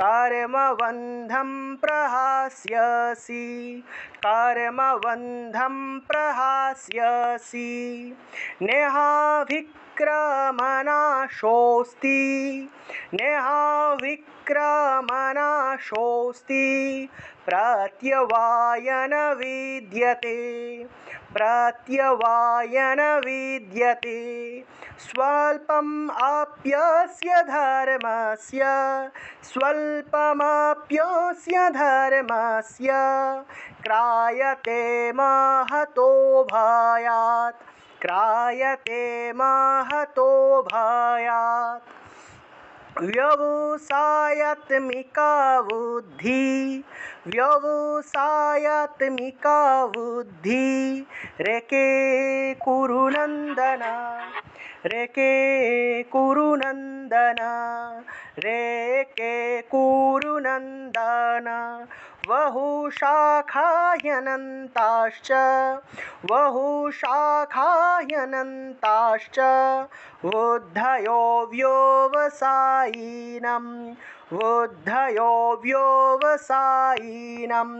कर्मबन्धं प्रहास्यसि कर्मबन्धं प्रहास्यसि नेहाभिक्रमनाशोऽस्ति नेहाभिक्रमनाशोऽस्ति प्रत्यवायन विद्यते प्रत्यवायन विद्यते स्वल्पम् आप्यस्य धर्मस्य स्वल्पमाप्यस्य धर्मस्य त्रायते महतो भयात् त्रायते महतो भयात् व्यवसायात्मिका बुद्धि व्यवसायात्मिका बुद्धि रेके कुरु नन्दन रेके कुरु नन्दन रेके कुरु नन्दन बहुशाखाह्यनन्ताश्च बहुशाखाह्यनन्ताश्च बुद्धयो व्यवसायिनं बुद्धयो व्यवसायिनं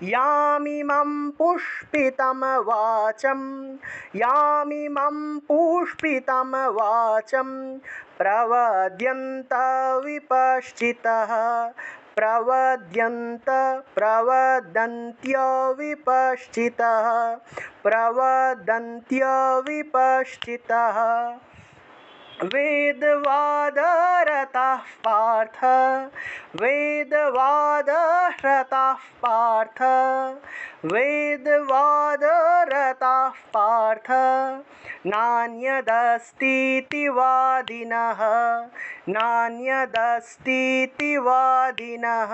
यामिमं पुष्पितं वाचं यामिमं पुष्पितं वाचं प्रवद्यन्त विपश्चितः प्रवदन्त्य विपश्चितः प्रवदन्त्य विपश्चितः वेदवादरताः पार्थ वेदवादरताः पार्थ वेदवादरताः पार्थ नान्यदस्तीति वादिनः नान्यदस्तीति वादिनः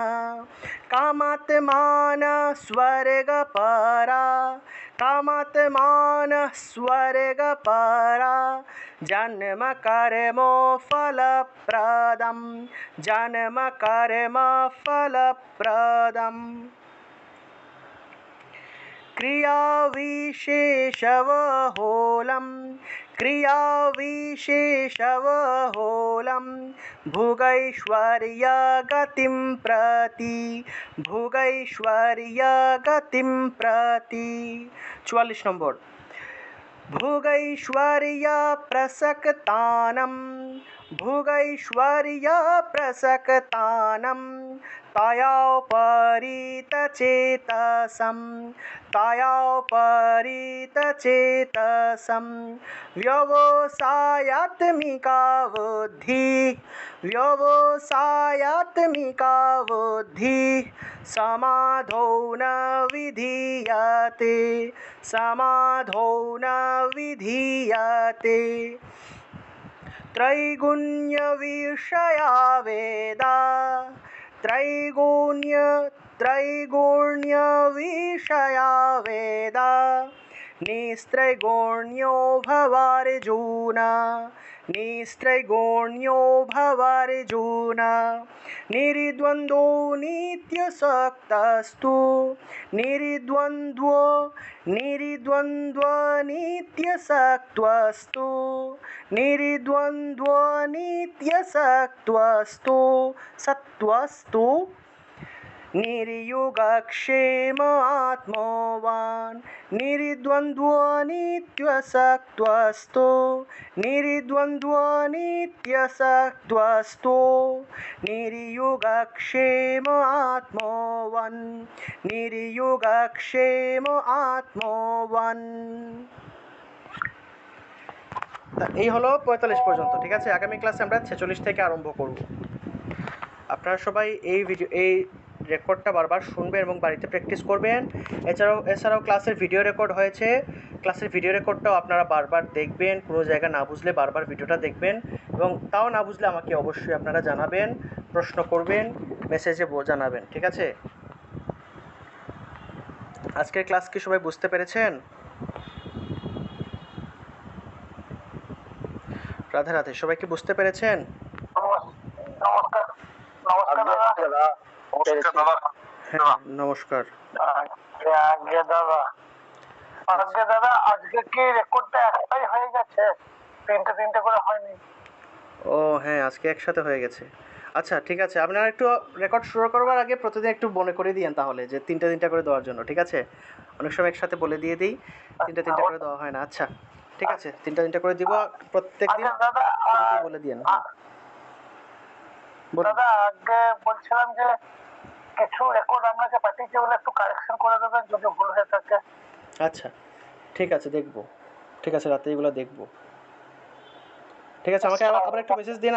कामात्मानः स्वर्गपरा कामात्मानः स्वर्गपरा जन्म कर्म फलप्रदं जन्म कर्म फलप्रदम् क्रियाविशेषवहुलं क्रियाविशेषवहुलं भुगैश्वर्यगतिं प्रति भुगैश्वर्यगतिं प्रति 44 নম্বর भुगैश्वर्यप्रसक्तानां भुगैश्वर्य प्रसक्तानं तयोपरीतचेतसं तयोपरीतचेतसं व्यवसायात्मिका बुद्धिः समाधौ न विधीयते त्रैगुण्यविषया वेदा त्रैगुण्यविषया वेदा निस्त्रैगुण्यो भवार्जुन निर्द्वन्द्वो नित्यसक्तस्तु निर्द्वन्द्वो नित्यसक्तस्तु सत्वस्तु निर्युगक्षेम आत्मवान् निर्द्वन्द्वो नित्यसक्तस्तु निर्युगक्षेम आत्मवान्। এই হলো 45 পর্যন্ত। ঠিক আছে, আগামী ক্লাসে আমরা 46 থেকে আরম্ভ করব। আপনারা সবাই এই রেকর্ডটা বারবার শুনবেন এবং বাড়িতে প্র্যাকটিস করবেন। এছাড়াও ক্লাসের ভিডিও রেকর্ড হয়েছে, ক্লাসের ভিডিও রেকর্ডটাও আপনারা বারবার দেখবেন। কোনো জায়গা না বুঝলে বারবার ভিডিওটা দেখবেন এবং তাও না বুঝলে আমাকে অবশ্যই আপনারা জানাবেন, প্রশ্ন করবেন, মেসেজে জানাবেন। ঠিক আছে, আজকের ক্লাস কি সবাই বুঝতে পেরেছেন? রাধে রাধে, সবাই কি বুঝতে পেরেছেন? হ্যাঁ, নমস্কার। দাদা আজকে কি রেকর্ডটা একটাই হয়ে গেছে, তিনটে করে হয়নি? ও হ্যাঁ, আজকে একসাথে হয়ে গেছে। আচ্ছা ঠিক আছে, আপনারা একটু রেকর্ড শুরু করবার আগে প্রতিদিন একটু মনে করে দিয়েন তাহলে যে তিনটা করে দেওয়ার জন্য। ঠিক আছে, অনেক সময় একসাথে বলে দিয়ে দিই, তিনটা করে দেওয়া হয় না। আচ্ছা ঠিক আছে, তিনটা করে দিব প্রত্যেকদিন, বলে দিয়েন। দাদা আগে বলছিলাম যে কিছু রেকর্ড আপনাকে পাঠিয়েছি, বলে একটু কারেকশন করে দেবেন যদি ভুল হয়ে থাকে। আচ্ছা ঠিক আছে, দেখবো। ঠিক আছে, রাতে এগুলো দেখবো। ঠিক আছে, আমাকে আবার একটু মেসেজ দিন,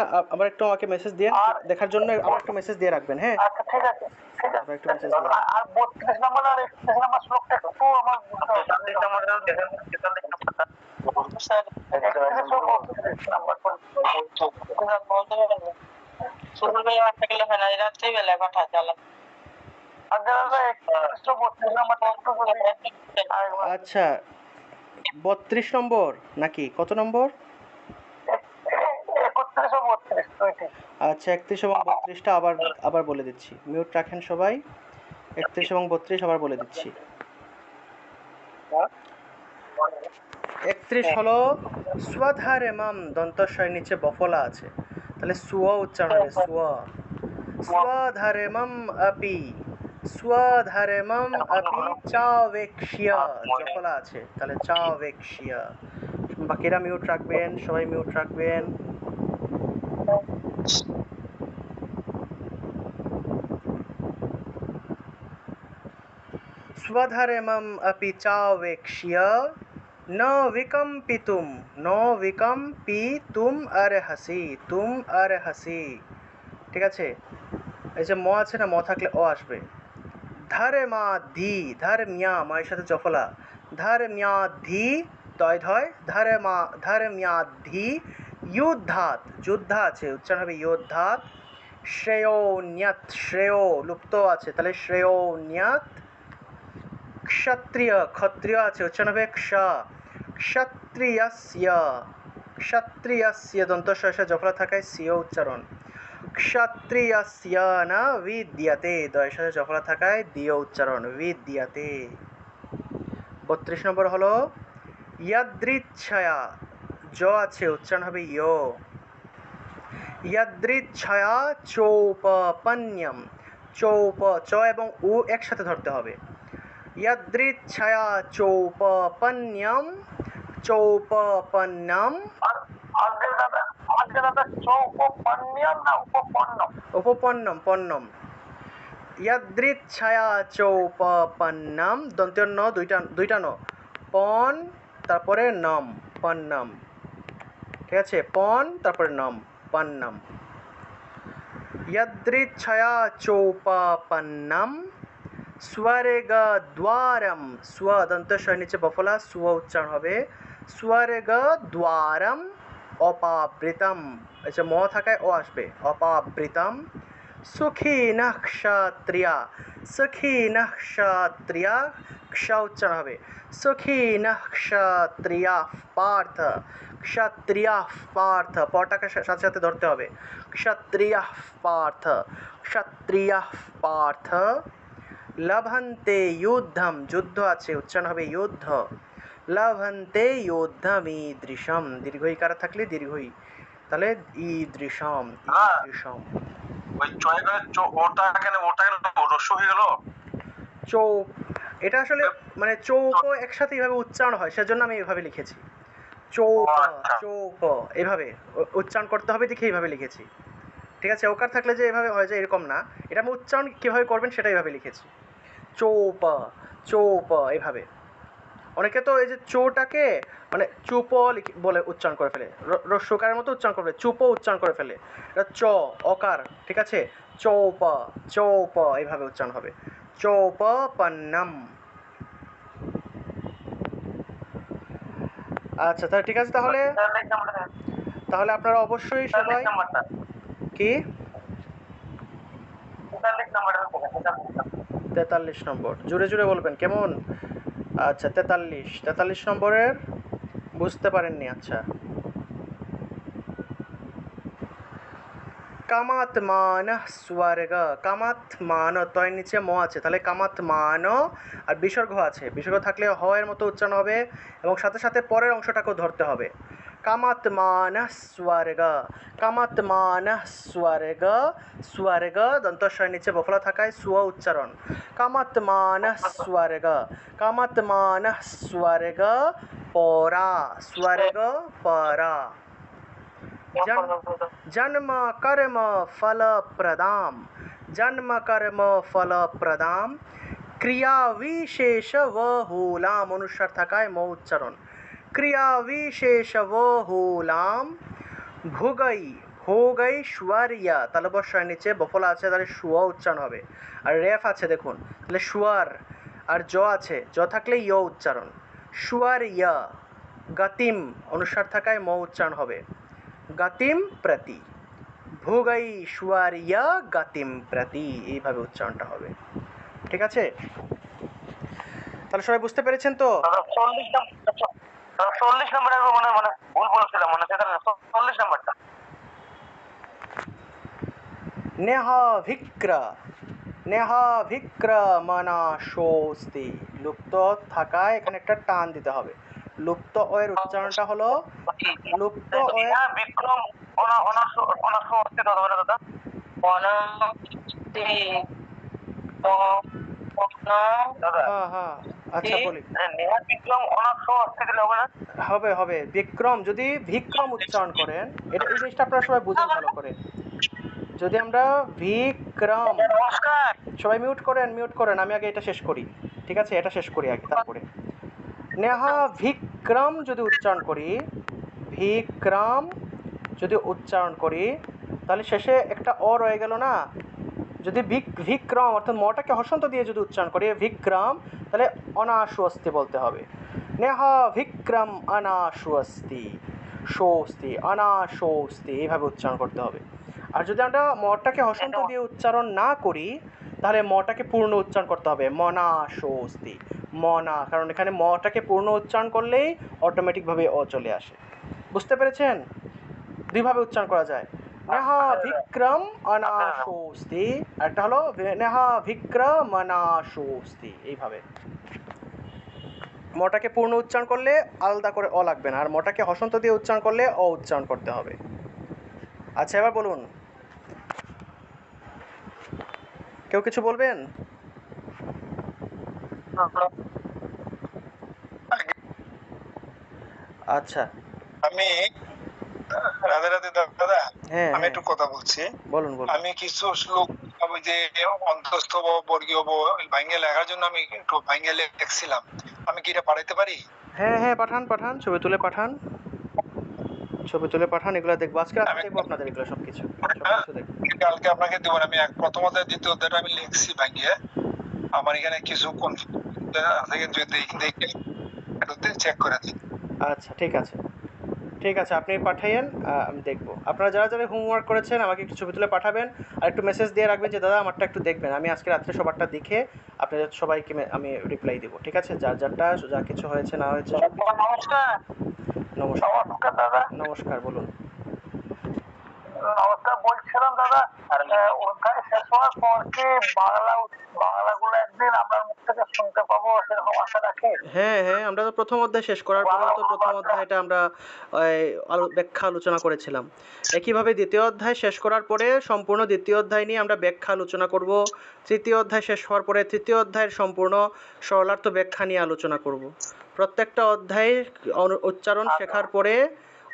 আমাকে মেসেজ দিন দেখার জন্য, আবার একটু মেসেজ দিয়ে রাখবেন। হ্যাঁ আচ্ছা ঠিক আছে, ঠিক আছে। একটু মেসেজ দিন। আর 32 নম্বর আর 31 নম্বর শ্লোকটা একটু আমার বুঝতে হবে। 32 নম্বর দেখেন স্যার, 31 নম্বর বলতে পারবেন? সকালবেলা একটা গেলে হয় না, রাত্রেই বেলা কথা চালা। আচ্ছা 32 নম্বর নাকি কত নম্বর? 31 ও 32। আচ্ছা 31 এবং 32টা আবার বলে দিচ্ছি, মিউট রাখেন সবাই। 31 এবং 32 আবার বলে দিচ্ছি। 31 হলো স্বধর্মম, দন্তস্বয়ের নিচে বফলা আছে, তাহলে সুয়া উচ্চারণ হবে, সুয়া। স্বধর্মম আপি চাবেক্ষ্য, জফলা আছে, তাহলে চাবেক্ষ্য। বাকিরা মিউট রাখবেন, সবাই মিউট রাখবেন। स्वधर्मम अपि चावेक्ष्य न विकम्पितुम अर्हसि। ঠিক আছে, এই যে ম আছে না, ম থাকলে অ আসবে। ধর্মাধি, ধর্ম্যা, মায়ের সাথে জফলা, ধর্ম্যাধি তয় ধয়, ধর্ম্যাধি যুদ্ধাৎ, যুদ্ধা আছে, উচ্চারণ হবে যোদ্ধাৎ। শ্রেয়োন্যত, শ্রেয় লুপ্ত আছে, তাহলে শ্রেয়োন্যত। ক্ষত্রিয়, ক্ষত্রিয় আছে, উচ্চারণ হবে ক্ষ, ক্ষত্রিয়স্য, দন্তস্ব জফলা থাকায় সিও উচ্চারণ। ক্ষত্রিয়স্য না বিদ্যতে, দয়ের সাথে জফলা থাকায় দিও উচ্চারণ, বিদ্যতে। 32 নম্বর হলো ইয়াদৃচ্ছয়া, জ আছে, উচ্চারণ হবে ইয়। ইয়াদৃচ্ছয়া চৌপপন্যম, চ এবং উ একসাথে ধরতে হবে। ইয়াদৃচ্ছয়া চৌপপন্যম। আগে দাদা এটা দাদা চৌপন্যম না উপপন্নম? উপপন্নম, পন্নম। ইয়াদৃচ্ছায়া চৌপপন্নম, দন্ত্য ন, দুইটা ন, পন তারপরে নম, পন্নম। ঠিক আছে, পন তারপরে নম, পন্নম। यदृच्छया चोपपन्नम स्वर्गद्वारम, स्व दंतस्वर নিচে বফলা, স্ব উচ্চারণ হবে, স্বর্গদ্বারম অপাবৃতম, আচ্ছা ম থাকায় ও আসবে, অপাবৃতম। সুখিনঃ ক্ষত্রিয়া, সুখিনঃ ক্ষত্রিয়া, ক্ষ উচ্চারণ হবে, সুখিনঃ ক্ষত্রিয়া পার্থ, ক্ষত্রিয়া পার্থ, পটাকে সাথে সাথে ধরতে হবে, क्षत्रियः पार्थ, क्षत्रियः पार्थ लभन्ते युद्धम, যুদ্ধ আছে উচ্চারণ হবে যুদ্ধ, লভন্তে যুদ্ধমীদৃশম, দীর্ঘ ইকার থাকলে দীর্ঘই, তাহলে ঈদৃশম, ঈদৃশম। ওই চয়কারে ওটা কেন রস্য হয়ে গেল? চৌপ, এটা আসলে মানে চৌপ একসাথে এইভাবে উচ্চারণ হয়, সেজন্য আমি এইভাবে লিখেছি, চৌপ, চৌপ এইভাবে উচ্চারণ করতে হবে দেখে এইভাবে লিখেছি। ঠিক আছে, ওকার থাকলে যে এভাবে হয় যে এরকম না, এটা আমি উচ্চারণ কীভাবে করবেন সেটা এইভাবে লিখেছি, চৌপ, চৌপ এইভাবে। অনেকে তো এই যে চোটাকে মানে চুপ বলে উচ্চারণ করে ফেলে, রস্যকারের মতো উচ্চারণ করে ফেলে, চুপও উচ্চারণ করে ফেলে, এটা চ অকার। ঠিক আছে, চৌপ, চৌপ এইভাবে উচ্চারণ হবে, চৌপপন্নম। আচ্ছা তাহলে ঠিক আছে, তাহলে তাহলে আপনারা অবশ্যই সবাই কি 43 নম্বর, জুড়ে জুড়ে বলবেন কেমন? আচ্ছা 43 নম্বরের বুঝতে পারেননি? আচ্ছা, কামাত্মান স্বর্গ, কামাত্মান, তয়ের নিচে ম আছে, তাহলে কামাত্মান আর বিসর্গ আছে, বিসর্গ থাকলে হ এর মতো উচ্চারণ হবে এবং সাথে সাথে পরের অংশটাকেও ধরতে হবে, কামাত্মান স্বর্গ, কামাত্মান স্বর্গ, স্বর্গ দন্তস্বয়ের নিচে বফলা থাকায় স্ব উচ্চারণ, কামাত্মান স্বর্গ, কামাত্মান স্বর্গ পরা, স্বর্গ পরা। जन्म कर्म फल प्रदाम, जन्म कर्म फल प्रदाम क्रिया विशेष बहुलाम, অনুস্বার থাকায় ম উচ্চারণ, ক্রিয়া বিশেষ বহুলাম ভোগৈ, ভোগৈশ্বর্যা, তালবস্বর নিচে বফলা আছে, তাহলে সুয়া উচ্চারণ হবে, আর রেফ আছে দেখুন, তাহলে সুয়ার, আর জ আছে, জ থাকলে ইয় উচ্চারণ, সুয়ার্যা। গতিম, অনুস্বার থাকায় ম উচ্চারণ হবে, গতিম প্রতি, ভোগৈশ্বর্য গতিম প্রতি, এইভাবে উচ্চারণটা হবে। ঠিক আছে, তাহলে সবাই বুঝতে পেরেছেন তো? 40 নম্বরে মানে মানে ভুল বলেছিলাম, মানে 40 নম্বরটা নেহাভিক্র, নেহাভিক্র মনাশোস্তি, লুপ্ত থাকায় এখানে একটা টান দিতে হবে, লুপ্ত অয়ের উচ্চারণটা হলো, লুপ্ত অয়ের বিক্রম অনার্স অস্তিত্ব হবে না দাদা? হ্যাঁ হ্যাঁ, আচ্ছা বলি, বিক্রম অনার্স অস্তিত্ব হবে না? হবে হবে, বিক্রম, যদি বিক্রম উচ্চারণ করেন, এটা এই জিনিসটা আপনারা সবাই বুঝেন ভালো করে, যদি আমরা বিক্রম, নমস্কার সবাই মিউট করেন, মিউট করেন, আমি আগে এটা শেষ করি। ঠিক আছে, এটা শেষ করি আগে, তারপরে নেহা বিক্রম যদি উচ্চারণ করি, বিক্রম যদি উচ্চারণ করি, তাহলে শেষে একটা অ রয়ে গেল না, যদি বিক্রম অর্থাৎ মটাকে হসন্ত দিয়ে যদি উচ্চারণ করি বিক্রম, তাহলে অনাশুস্তি বলতে হবে, নেহা বিক্রম অনাশুস্তি, স্বস্তি, অনাশোস্তি, এইভাবে উচ্চারণ করতে হবে। আর যদি আমরা মটাকে হসন্ত দিয়ে উচ্চারণ না করি, তাহলে মটাকে পূর্ণ উচ্চারণ করতে হবে, মনাশোস্তি, মনা, কারণ এখানে মটাকে পূর্ণ উচ্চারণ করলেই অটোমেটিকভাবে অ চলে আসে। বুঝতে পেরেছেন? দুইভাবে উচ্চারণ করা যায়, নেহা বিক্রম অনাশোস্তি, একটা হলো নেহা বিক্রম অনাশোস্তি, এইভাবে। মটাকে পূর্ণ উচ্চারণ করলে আলাদা করে অ লাগবে না, আর মটাকে হসন্ত দিয়ে উচ্চারণ করলে অ উচ্চারণ করতে হবে। আচ্ছা এবার বলুন, কেউ কিছু বলবেন? আচ্ছা আমি রাধে রাধে দাদা। হ্যাঁ আমি হ্যাঁ একটু কথা বলছি। বলুন বলুন। আমি কিছু শ্লোক ওই যে অন্তস্থ ব, বর্গীয় ব ভাঙিয়ে লেখার জন্য আমি একটু ভাঙিয়ে লিখছিলাম। আমি কি এটা পাঠাইতে পারি? হ্যাঁ হ্যাঁ পাঠান পাঠান, ছবি তুলে পাঠান, ছবি তুলে পাঠান, এগুলো দেখবো আজকে রাতে, আমি দেখবো আপনাদের এগুলো সবকিছু দেখবো। কালকে আপনাকে দেবো। আমি প্রথম অধ্যায় দ্বিতীয় অধ্যায়টা আমি লিখছি ভাঙিয়ে। আমার এখানে কিছু কনফিউশন আছে, যদি দেখে চেক করে দিই। আচ্ছা ঠিক আছে, ঠিক আছে, আপনি পাঠাইয়েন, আমি দেখবো। আপনারা যারা যারা হোমওয়ার্ক করেছেন আমাকে একটু ছবি তুলে পাঠাবেন, আর একটু মেসেজ দিয়ে রাখবেন যে দাদা আমারটা একটু দেখবেন। আমি আজকে রাত্রে সবারটা দেখে আপনাদের সবাইকে আমি রিপ্লাই দেবো, ঠিক আছে? যার যারটা যা কিছু হয়েছে না হয়েছে সব কিছু। নমস্কার। নমস্কার। নমস্কার দাদা। নমস্কার, বলুন। নমস্কার, বলছিলাম দাদা অধ্যায় শেষ হওয়ার পর কি বাংলাগুলো একদিন আপনার মুখ থেকে শুনতে পাবো, সেরকম আশা রাখি? হ্যাঁ হ্যাঁ, আমরা তো প্রথম অধ্যায় শেষ করার পরেও তো প্রথম অধ্যায়টা আমরা ব্যাখ্যা আলোচনা করেছিলাম। একইভাবে দ্বিতীয় অধ্যায় শেষ করার পরে সম্পূর্ণ দ্বিতীয় অধ্যায় নিয়ে আমরা ব্যাখ্যা আলোচনা করব। তৃতীয় অধ্যায় শেষ হওয়ার পরে তৃতীয় অধ্যায়ের সম্পূর্ণ সরলার্থ ব্যাখ্যা নিয়ে আলোচনা করব। প্রত্যেকটা অধ্যায়ের উচ্চারণ শেখার পরে,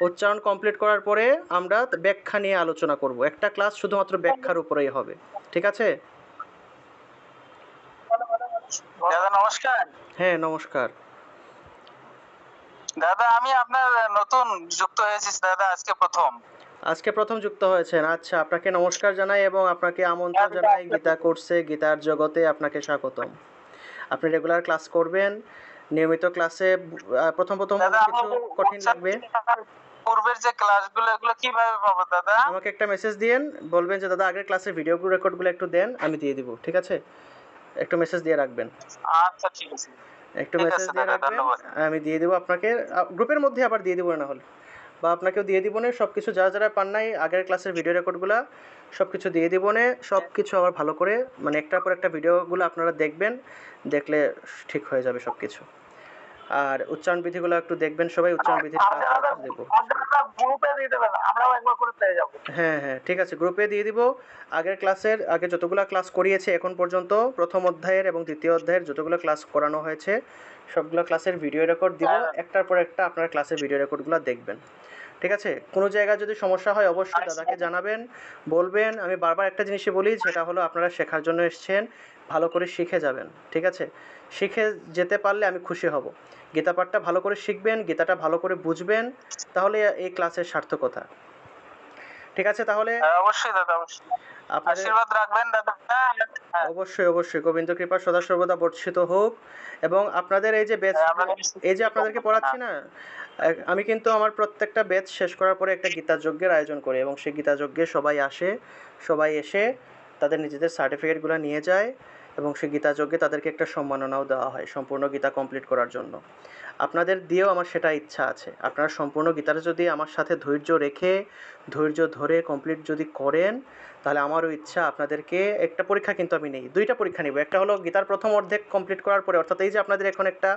উচ্চারণ কমপ্লিট করার পরে আমরা ব্যাখ্যা নিয়ে আলোচনা করব। একটা ক্লাস শুধুমাত্র ব্যাখ্যার উপরেই হবে, ঠিক আছে? দাদা নমস্কার। হ্যাঁ নমস্কার। দাদা আমি আপনার নতুন যুক্ত হয়েছি দাদা, আজকে প্রথম। আজকে প্রথম যুক্ত হয়েছেন, আচ্ছা, আপনাকে নমস্কার জানাই এবং আপনাকে আমন্ত্রণ জানাই গীতা কোর্সে, গীতার জগতে আপনাকে স্বাগতম। আপনি রেগুলার ক্লাস করবেন, নিয়মিত ক্লাসে প্রথম প্রথম দাদা কিছু কঠিন লাগবে। পূর্বের যে ক্লাসগুলো এগুলো কিভাবে পাবো দাদা? আমাকে একটা মেসেজ দিয়েন, বলবেন যে দাদা আগের ক্লাসের ভিডিও রেকর্ডগুলো একটু দেন, আমি দিয়ে দিব, ঠিক আছে? একটু মেসেজ দিয়ে রাখবেন, আচ্ছা ঠিক আছে। একটু মেসেজ দিয়ে রাখবেন, আমি দিয়ে দেবো আপনাকে। গ্রুপের মধ্যে আবার দিয়ে দেবো, না হলে বা আপনাকেও দিয়ে দিব না। সব কিছু যারা যারা পান নাই আগের ক্লাসের ভিডিও রেকর্ডগুলো সব কিছু দিয়ে দিব না। সব কিছু আবার ভালো করে মানে একটার পর একটা ভিডিওগুলো আপনারা দেখবেন, দেখলে ঠিক হয়ে যাবে সব কিছু। আর উচ্চারণ বিধিগুলো একটু দেখবেন সবাই, উচ্চারণ বিধির ক্লাস দেবো। গ্রুপে দিয়ে দেবেন, আমরাও একবার করে পেয়ে যাবো। হ্যাঁ হ্যাঁ ঠিক আছে, গ্রুপে দিয়ে দিব। আগের ক্লাসের আগে যতগুলো ক্লাস করিয়েছে এখন পর্যন্ত, প্রথম অধ্যায়ের এবং দ্বিতীয় অধ্যায়ের যতগুলো ক্লাস করানো হয়েছে সবগুলো ক্লাসের ভিডিও রেকর্ড দিব। একটার পর একটা আপনার ক্লাসের ভিডিও রেকর্ডগুলো দেখবেন, ঠিক আছে? কোনো জায়গায় যদি সমস্যা হয় অবশ্যই দাদাকে জানাবেন, বলবেন। আমি বারবার একটা জিনিসই বলি, সেটা হলো আপনারা শেখার জন্য এসেছেন, ভালো করে শিখে যাবেন, ঠিক আছে? শিখে যেতে পারলে আমি খুশি হব। গীতা পাঠটা ভালো করে শিখবেন, গীতাটা ভালো করে বুঝবেন, তাহলে এই ক্লাসের সার্থকতা, ঠিক আছে? তাহলে অবশ্যই দাদা, অবশ্যই আপনাদের আশীর্বাদ রাখবেন দাদা। অবশ্যই অবশ্যই গোবিন্দ কৃপা সদা সর্বদা বর্ষিত হোক। এবং আপনাদের এই যে ব্যাচ, এই যে আপনাদেরকে পড়াচ্ছি না, আমি কিন্তু আমার প্রত্যেকটা ব্যাচ শেষ করার পরে একটা গীতা যজ্ঞের আয়োজন করি এবং সেই গীতা যজ্ঞে সবাই আসে, সবাই এসে তাদের নিজেদের সার্টিফিকেটগুলো নিয়ে যায় এবং সেই গীতা যজ্ঞে তাদেরকে একটা সম্মাননাও দেওয়া হয় সম্পূর্ণ গীতা কমপ্লিট করার জন্য। আপনাদের দিয়েও আমার সেটা ইচ্ছা আছে। আপনারা সম্পূর্ণ গীতাটা যদি আমার সাথে ধৈর্য রেখে, ধৈর্য ধরে কমপ্লিট যদি করেন, তাহলে আমারও ইচ্ছা আপনাদেরকে একটা পরীক্ষা কিন্তু আমি নেই, দুইটা পরীক্ষা নিব। একটা হলো গীতার প্রথম অর্ধেক কমপ্লিট করার পরে, অর্থাৎ এই যে আপনাদের এখন একটা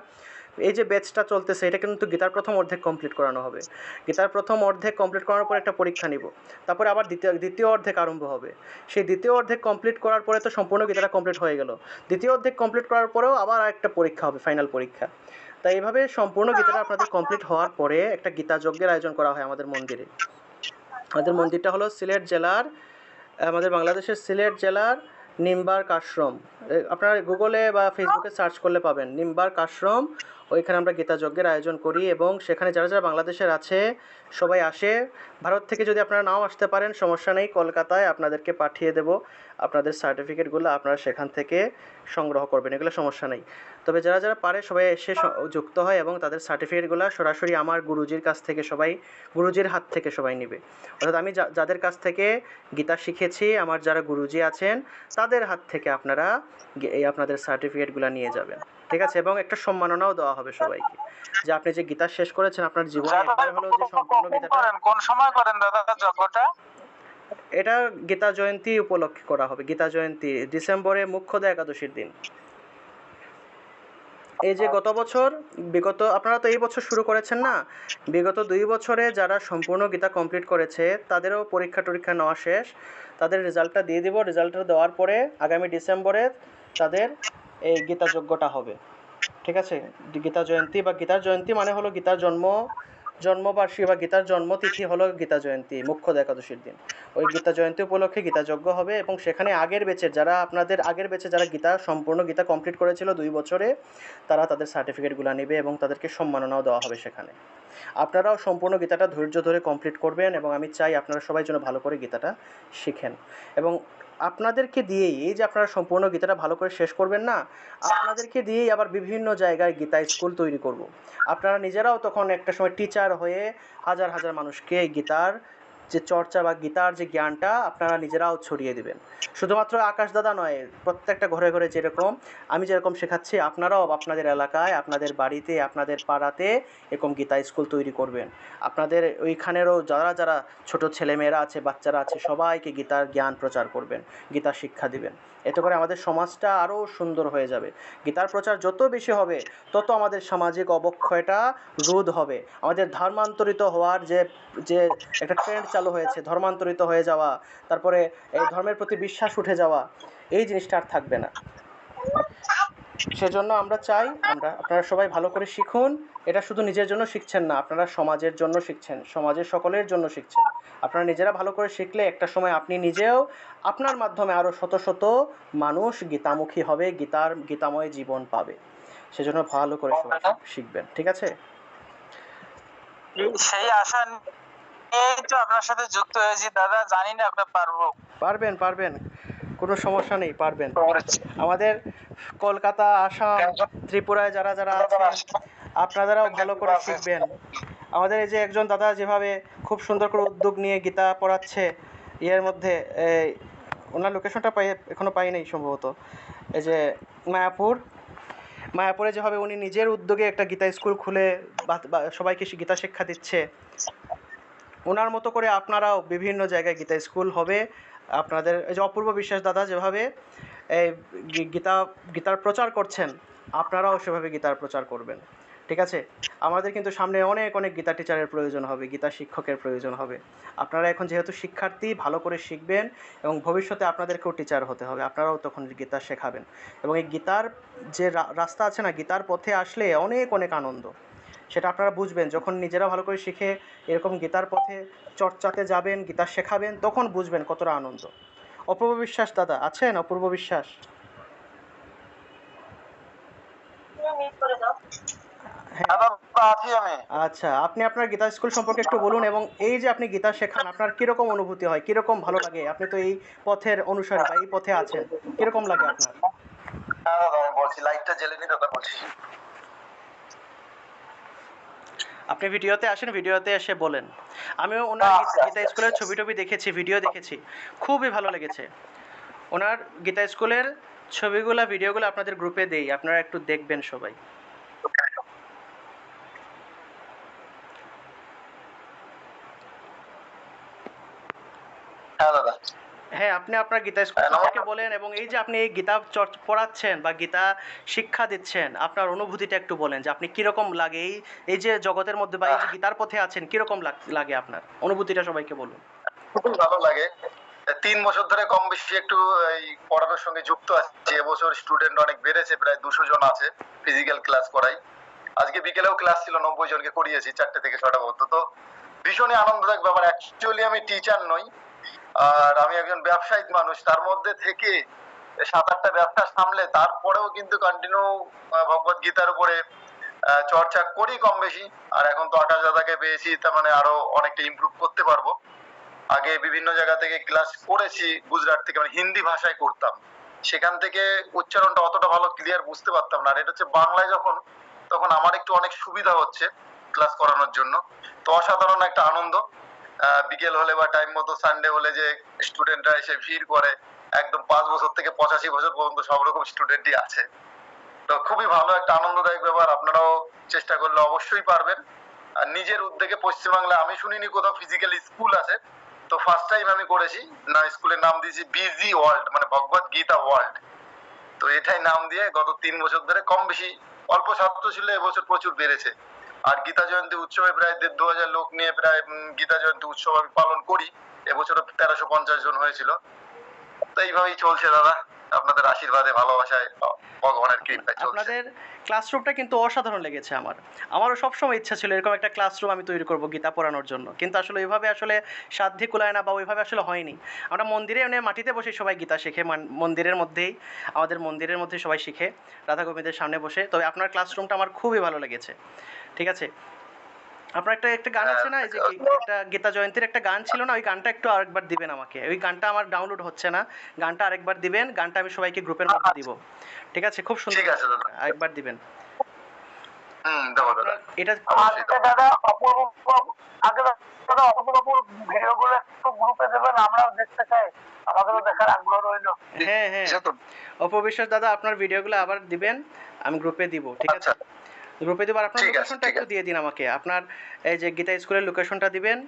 এই যে ব্যাচটা চলতেছে এটা কিন্তু গীতার প্রথম অর্ধেক কমপ্লিট করানো হবে। গীতার প্রথম অর্ধেক কমপ্লিট করার পর একটা পরীক্ষা নিব, তারপরে আবার দ্বিতীয় অর্ধেক আরম্ভ হবে। সেই দ্বিতীয় অর্ধেক কমপ্লিট করার পরে তো সম্পূর্ণ গীতাটা কমপ্লিট হয়ে গেল, দ্বিতীয় অর্ধেক কমপ্লিট করার পরেও আবার একটা পরীক্ষা হবে, ফাইনাল পরীক্ষা। তাই এইভাবে সম্পূর্ণ গীতাটা আপনাদের কমপ্লিট হওয়ার পরে একটা গীতা যজ্ঞের আয়োজন করা হয় আমাদের মন্দিরে। আমাদের মন্দিরটা হলো সিলেট জেলার, আমাদের বাংলাদেশের সিলেট জেলার নিমবার্ক আশ্রম। আপনারা গুগলে বা ফেসবুকে সার্চ করলে পাবেন নিমবার্ক আশ্রম। ওইখানে আমরা গীতা যজ্ঞের আয়োজন করি এবং সেখানে যারা যারা বাংলাদেশের আছে সবাই আসে। ভারত থেকে যদি আপনারা নাও আসতে পারেন সমস্যা নেই, কলকাতায় আপনাদেরকে পাঠিয়ে দেব আপনাদের সার্টিফিকেটগুলো, আপনারা সেখান থেকে সংগ্রহ করবেন, এগুলো সমস্যা নেই। তবে যারা যারা পারে সবাই এসে যুক্ত হয় এবং তাদের সার্টিফিকেটগুলো সরাসরি আমার গুরুজির কাছ থেকে সবাই, গুরুজির হাত থেকে সবাই নেবে। অর্থাৎ আমি যাদের কাছ থেকে গীতা শিখেছি, আমার যারা গুরুজি আছেন তাদের হাত থেকে আপনারা এই আপনাদের সার্টিফিকেটগুলো নিয়ে যাবেন, ঠিক আছে? এবং একটা সম্মাননাও দেওয়া হবে সবাইকে, যে আপনি যে গীতা শেষ করেছেন আপনার জীবনে একবার হলেও যে সম্পূর্ণ গীতাটা। কোন সময় করেন দাদা যজ্ঞটা? এটা গীতা জয়ন্তী উপলক্ষে করা হবে, গীতা জয়ন্তী ডিসেম্বরে মুখ্যদা একাদশীর দিন। এই যে গত বছর, বিগত আপনারা তো এই বছর শুরু করেছেন না, বিগত 2 বছরে যারা সম্পূর্ণ গীতা কমপ্লিট করেছে তাদেরও পরীক্ষা টরীক্ষা নেওয়া শেষ, তাদের রেজাল্টটা দিয়ে দিব। রেজাল্টটা দেওয়ার পরে আগামী ডিসেম্বরে তাদের এই গীতা যজ্ঞটা হবে, ঠিক আছে? গীতা জয়ন্তী বা গীতার জয়ন্তী মানে হলো গীতার জন্ম জন্মবার্ষিকী বা গীতার জন্মতিথি হলো গীতা জয়ন্তী, মুখ্য একাদশীর দিন। ওই গীতা জয়ন্তী উপলক্ষে গীতাযজ্ঞ হবে এবং সেখানে আগের ব্যাচের যারা, আপনাদের আগের ব্যাচে যারা গীতা সম্পূর্ণ গীতা কমপ্লিট করেছিল 2 বছরে, তারা তাদের সার্টিফিকেটগুলো নেবে এবং তাদেরকে সম্মাননাও দেওয়া হবে সেখানে। আপনারাও সম্পূর্ণ গীতাটা ধৈর্য ধরে কমপ্লিট করবেন এবং আমি চাই আপনারা সবাই যেন ভালো করে গীতাটা শিখেন। এবং আপনাদেরকে দিয়েই, এই যে আপনারা সম্পূর্ণ গীতাটা ভালো করে শেষ করবেন না, আপনাদেরকে দিয়েই আবার বিভিন্ন জায়গায় গীতা স্কুল তৈরি করব। আপনারা নিজেরাও তখন একটা সময় টিচার হয়ে হাজার হাজার মানুষকে গীতার যে চর্চা বা গীতার যে জ্ঞানটা আপনারা নিজেরাও ছড়িয়ে দিবেন। শুধুমাত্র আকাশ দাদা নয়, প্রত্যেকটা ঘরে ঘরে যেরকম আমি যেরকম শেখাচ্ছি, আপনারাও আপনাদের এলাকায়, আপনাদের বাড়িতে, আপনাদের পাড়াতে এরকম গীতা স্কুল তৈরি করবেন। আপনাদের ওইখানেরও যারা যারা ছোট ছেলেমেয়েরা আছে, বাচ্চারা আছে, সবাইকে গীতার জ্ঞান প্রচার করবেন, গীতার শিক্ষা দিবেন। এতে করে আমাদের সমাজটা আরও সুন্দর হয়ে যাবে। গীতার প্রচার যত বেশি হবে তত আমাদের সামাজিক অবক্ষয়টা রোধ হবে। আমাদের ধর্মান্তরিত হওয়ার যে যে একটা ট্রেন্ড চালু হয়েছে, ধর্মান্তরিত হয়ে যাওয়া, তারপরে এই ধর্মের প্রতি বিশ্বাস উঠে যাওয়া, এই জিনিসটা আর থাকবে না। সেজন্য আমরা চাই আপনারা সবাই ভালো করে শিখুন। এটা শুধু নিজের জন্য শিখছেন না, আপনারা সমাজের জন্য শিখছেন, সমাজের সকলের জন্য শিখছেন। আপনারা নিজেরা ভালো করে শিখলে একটা সময় আপনি নিজেও, আপনার মাধ্যমে আরও শত শত মানুষ গীতামুখী হবে, গীতাময় জীবন পাবে। সেজন্য ভালো করে সবাই শিখবেন, ঠিক আছে? সেই আশা নিয়েই তো আপনার সাথে যুক্ত হয়েছি দাদা, জানি না আপনার পারবো। পারবেন, কোনো সমস্যা নেই, পারবেন। আমাদের কলকাতা, আসাম, ত্রিপুরায় যারা যারা আছেন, আপনারাও ভালো করে শিখবেন। আমাদের এই যে একজন দাদা যেভাবে খুব সুন্দর করে উদ্যোগ নিয়ে গীতা পড়াচ্ছে, ইয়ের মধ্যে ওনার লোকেশনটা এখনও পাই নাই সম্ভবত, এই যে মায়াপুরে যেভাবে উনি নিজের উদ্যোগে একটা গীতা স্কুল খুলে সবাইকে গীতা শিক্ষা দিচ্ছে, ওনার মতো করে আপনারাও বিভিন্ন জায়গায় গীতা স্কুল হবে। আপনাদের এই যে অপূর্ব বিশ্বাস দাদা যেভাবে এই গীতার প্রচার করছেন, আপনারাও সেভাবে গীতার প্রচার করবেন, ঠিক আছে? আমাদের কিন্তু সামনে অনেক অনেক গীতা টিচারের প্রয়োজন হবে, গীতা শিক্ষকের প্রয়োজন হবে। আপনারা এখন যেহেতু শিক্ষার্থী, ভালো করে শিখবেন এবং ভবিষ্যতে আপনাদেরকেও টিচার হতে হবে, আপনারাও তখন গীতা শেখাবেন। এবং এই গীতার যে রাস্তা আছে না, গীতার পথে আসলে অনেক অনেক আনন্দ, সেটা আপনারা বুঝবেন যখন নিজেরা ভালো করে শিখে এরকম গীতার পথে চর্চাতে যাবেন, গীতা শেখাবেন, তখন বুঝবেন কতটা আনন্দ। অপূর্ব বিশ্বাস দাদা আছেন? অপূর্ব বিশ্বাস, আচ্ছা, আপনি আপনার গীতা স্কুল সম্পর্কে একটু বলুন এবং এই যে আপনি গীতা শেখান, আপনার কিরকম অনুভূতি হয়, কিরকম ভালো লাগে? আপনি তো এই পথের অনুসারী বা এই পথে আছেন, কিরকম লাগে আপনার? আমি বলছি, লাইটটা জ্বেলে নি দাদা, বলছি। আপনি ভিডিওতে আসেন, ভিডিওতে এসে বলেন। আমিও ওনার গীতা স্কুলের ছবি টবি দেখেছি, ভিডিও দেখেছি, খুবই ভালো লেগেছে। ওনার গীতা স্কুলের ছবিগুলো, ভিডিওগুলো আপনাদের গ্রুপে দেই, আপনারা একটু দেখবেন সবাই। হ্যাঁ দাদা, হ্যাঁ, আপনি আপনার গীতা স্কুল সম্পর্কে বলেন এবং এই যে আপনি এই গীতা পড়াচ্ছেন বা গীতা শিক্ষা দিচ্ছেন, আপনার অনুভূতিটা একটু বলেন যে আপনি কিরকম লাগে এই যে জগতের মধ্যে বা এই যে গীতার পথে আছেন, কিরকম লাগে আপনার অনুভূতিটা সবাইকে বলুন। খুবই ভালো লাগে। 3 বছর ধরে কম বেশি একটু এই পড়ানোর সঙ্গে যুক্ত আছি। এবছর স্টুডেন্ট অনেক বেড়েছে, প্রায় 200 জন আছে। ফিজিক্যাল ক্লাস করাই, আজকে বিকেলেও ক্লাস ছিল, 90 জনকে করিয়েছি 4টে থেকে 6টা পর্যন্ত। তো ভীষণই আনন্দদায়ক ব্যাপার। অ্যাকচুয়ালি আমি টিচার নই, আর আমি একজন ব্যবসায়িক মানুষ, তার মধ্যে থেকে 7-8টা ব্যবসা সামলে তারপরেও কিন্তু কন্টিনিউ ভগবত গীতার উপরে চর্চা করি কম বেশি। আর এখন তো আকাশ দাদাকে পেয়েছি, তার মানে আরো অনেকটা ইমপ্রুভ করতে পারবো। আগে বিভিন্ন জায়গা থেকে ক্লাস করেছি, গুজরাট থেকে, মানে হিন্দি ভাষায় করতাম, সেখান থেকে উচ্চারণটা অতটা ভালো ক্লিয়ার বুঝতে পারতাম না। আর এটা হচ্ছে বাংলায় যখন, তখন আমার একটু অনেক সুবিধা হচ্ছে ক্লাস করানোর জন্য। তো অসাধারণ একটা আনন্দ। বিকেল হলে বা টাইম মতো সানডে হলে যে স্টুডেন্টরা এসে ভিড় করে, একদম 5 বছর থেকে 85 বছর পর্যন্ত সব রকম স্টুডেন্টই আছে। তো খুবই ভালো একটা আনন্দদায়ক ব্যাপার। আপনারাও চেষ্টা করলে অবশ্যই পারবেন। আর নিজের উদ্যোগে পশ্চিমবাংলায় আমি শুনিনি কোথাও ফিজিক্যাল স্কুল আছে, তো ফার্স্ট টাইম আমি করেছি। না, স্কুলের নাম দিয়েছি বিজি ওয়ার্ল্ড, মানে ভগবত গীতা ওয়ার্ল্ড। তো এটাই নাম দিয়ে গত 3 বছর ধরে কম বেশি, অল্প ছাত্র ছিল, এবছর প্রচুর বেড়েছে। আর গীতা জয়ন্তী উৎসবে প্রায় 1,500 লোক নিয়ে প্রায় গীতা জয়ন্তী উৎসব আমি পালন করি। এবছর 1350 জন হয়েছিল। তো এইভাবেই চলছে দাদা। আপনাদের আশীর্বাদে ভালোবাসায় ভগবানের কৃপায় চলছে। আপনাদের ক্লাসরুমটা কিন্তু অসাধারণ লেগেছে আমারও সবসময় ইচ্ছা ছিল এরকম একটা ক্লাসরুম আমি তৈরি করব গীতা পড়ানোর জন্য, কিন্তু আসলে ওইভাবে আসলে সাধ্যে কুলায় না বা ওইভাবে আসলে হয়নি। আমরা মন্দিরে মানে মাটিতে বসে সবাই গীতা শেখে, মন্দিরের মধ্যেই, আমাদের মন্দিরের মধ্যে সবাই শিখে রাধা গোবিন্দের সামনে বসে। তবে আপনার ক্লাসরুমটা আমার খুবই ভালো লেগেছে। ঠিক আছে, আপনার একটা গান আছে না, এই যে একটা গীতা জয়ন্তীর একটা গান ছিল না, ওই গানটা একটু আরেকবার দিবেন আমাকে। ওই গানটা আমার ডাউনলোড হচ্ছে না, গানটা আরেকবার দিবেন, গানটা আমি সবাইকে গ্রুপের মধ্যে দিব। ঠিক আছে, খুব সুন্দর, ঠিক আছে দাদা, আরেকবার দিবেন। দেবো দাদা। এটা আগে দাদা অপূর্ব আগে দাদা অপূর্ব ভিডিওগুলো একটু গ্রুপে দেবেন, আমরাও দেখতে চাই, আমাদেরও দেখার আগ্রহ রইলো। হ্যাঁ হ্যাঁ, অপবিশ্বাস দাদা আপনার ভিডিওগুলো আবার দিবেন, আমি গ্রুপে দিব। ঠিক আছে, গ্রুপে দিব। আর আপনার লোকেশনটা একটু দিয়ে দিন আমাকে, আপনার এই যে গীতা স্কুলের লোকেশনটা দিবেন।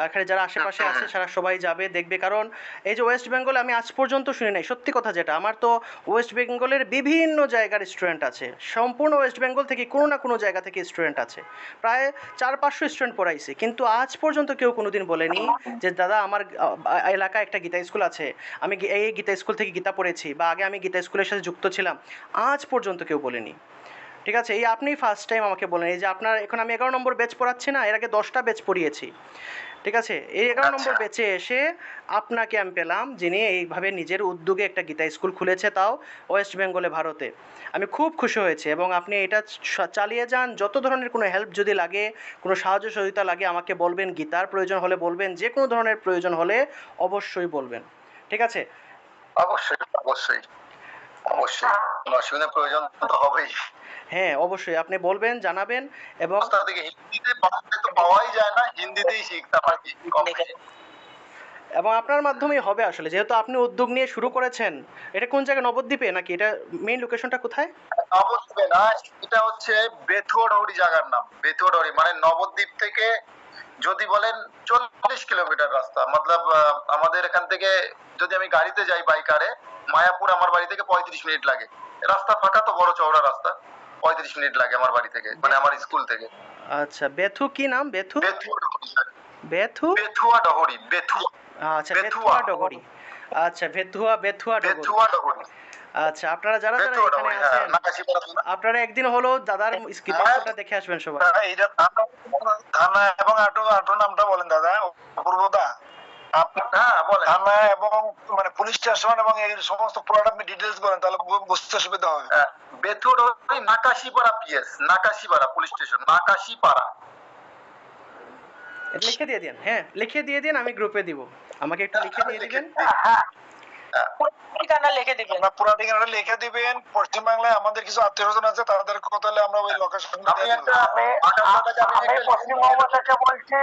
এখানে যারা আশেপাশে আছে সারা সবাই যাবে দেখবে, কারণ এই যে ওয়েস্ট বেঙ্গলে আমি আজ পর্যন্ত শুনি নাই, সত্যি কথা যেটা, আমার তো ওয়েস্ট বেঙ্গলের বিভিন্ন জায়গার স্টুডেন্ট আছে, সম্পূর্ণ ওয়েস্ট বেঙ্গল থেকে কোনো না কোনো জায়গা থেকে স্টুডেন্ট আছে, প্রায় 400-500 স্টুডেন্ট পড়াইছে, কিন্তু আজ পর্যন্ত কেউ কোনোদিন বলেনি যে দাদা আমার এলাকায় একটা গীতা স্কুল আছে, আমি এই গীতা স্কুল থেকে গীতা পড়েছি, বা আগে আমি গীতা স্কুলের সাথে যুক্ত ছিলাম, আজ পর্যন্ত কেউ বলেনি। ঠিক আছে, এই আপনি ফার্স্ট টাইম আমাকে বলেন, এই যে আপনার এখন আমি 11 নম্বর ব্যাচ পড়াচ্ছি না, এর আগে 10টা ব্যাচ পড়িয়েছি। ঠিক আছে, এই 11 নম্বর ব্যাচে এসে আপনাকে আমি পেলাম, যিনি এইভাবে নিজের উদ্যোগে একটা গীতা স্কুল খুলেছে, তাও ওয়েস্ট বেঙ্গলে, ভারতে। আমি খুব খুশি হয়েছি, এবং আপনি এটা চালিয়ে যান। যত ধরনের কোনো হেল্প যদি লাগে, কোনো সাহায্য সহযোগিতা লাগে আমাকে বলবেন, গীতার প্রয়োজন হলে বলবেন, যে কোনো ধরনের প্রয়োজন হলে অবশ্যই বলবেন। ঠিক আছে, অবশ্যই অবশ্যই অবশ্যই, কোনো অসুবিধা প্রয়োজন তো হবেই। হ্যাঁ অবশ্যই আপনি বলবেন, জানাবেন। এবং হিন্দিতে বাংলায় তো পাওয়াই যায় না, হিন্দিতেই শিখতে পারি কম বেশি। এবং আপনার মাধ্যমেই হবে আসলে, যেহেতু আপনি উদ্যোগ নিয়ে শুরু করেছেন। এটা কোন জায়গায়, নবদ্বীপে নাকি? এটা মেইন লোকেশনটা কোথায়? নবদ্বীপে না, এটা হচ্ছে বেথুয়াডহরি জায়গার নাম। বেথুয়াডহরি মানে নবদ্বীপ থেকে যদি বলেন 40 কিলোমিটার রাস্তা, মতলব আমাদের এখান থেকে যদি আমি গাড়িতে যাই বাইকারে, মায়াপুর আমার বাড়ি থেকে 35 মিনিট লাগে। রাস্তা ফাঁকা তো, বড় চওড়া রাস্তা, 35 মিনিট লাগে আমার বাড়ি থেকে, মানে আমার স্কুল থেকে। আচ্ছা, বেথু কি নাম? বেথু বেথু বেথুয়াডহরি, বেথুয়া, আচ্ছা বেথুয়াডহরি, আচ্ছা বেথুয়াডহরি। আচ্ছা, আপনারা যারা যারা এখানে আছেন, আপনারা একদিন হলো দাদার স্ক্রিনটা দেখে আসবেন সবাই। এইটা থানা এবং আটো নামটা বলেন দাদা, অপূর্বদা। হ্যাঁ বলেন। থানা এবং মানে পুলিশ স্টেশন এবং এই সমস্ত পুরোটা আপনি ডিটেইলস বলেন, তাহলে বুঝতে সুবিধা হবে। Bethuadahari Nakashipara PS, Nakashipara police station, Nakashipara. এটা লিখে দিয়ে দিন, হ্যাঁ লিখে দিয়ে দিন, আমি গ্রুপে দিব, আমাকে একটু লিখে দিয়ে দিবেন। ঠিকানা লিখে দিবেন, পুরো ঠিকানাটা লিখে দিবেন। পশ্চিমবাংলায় আমাদের কিছু আত্মীয়স্বজন আছে, তাদের কথা হলে আমরা ওই লোকেশন পশ্চিমবঙ্গ থেকে বলছি,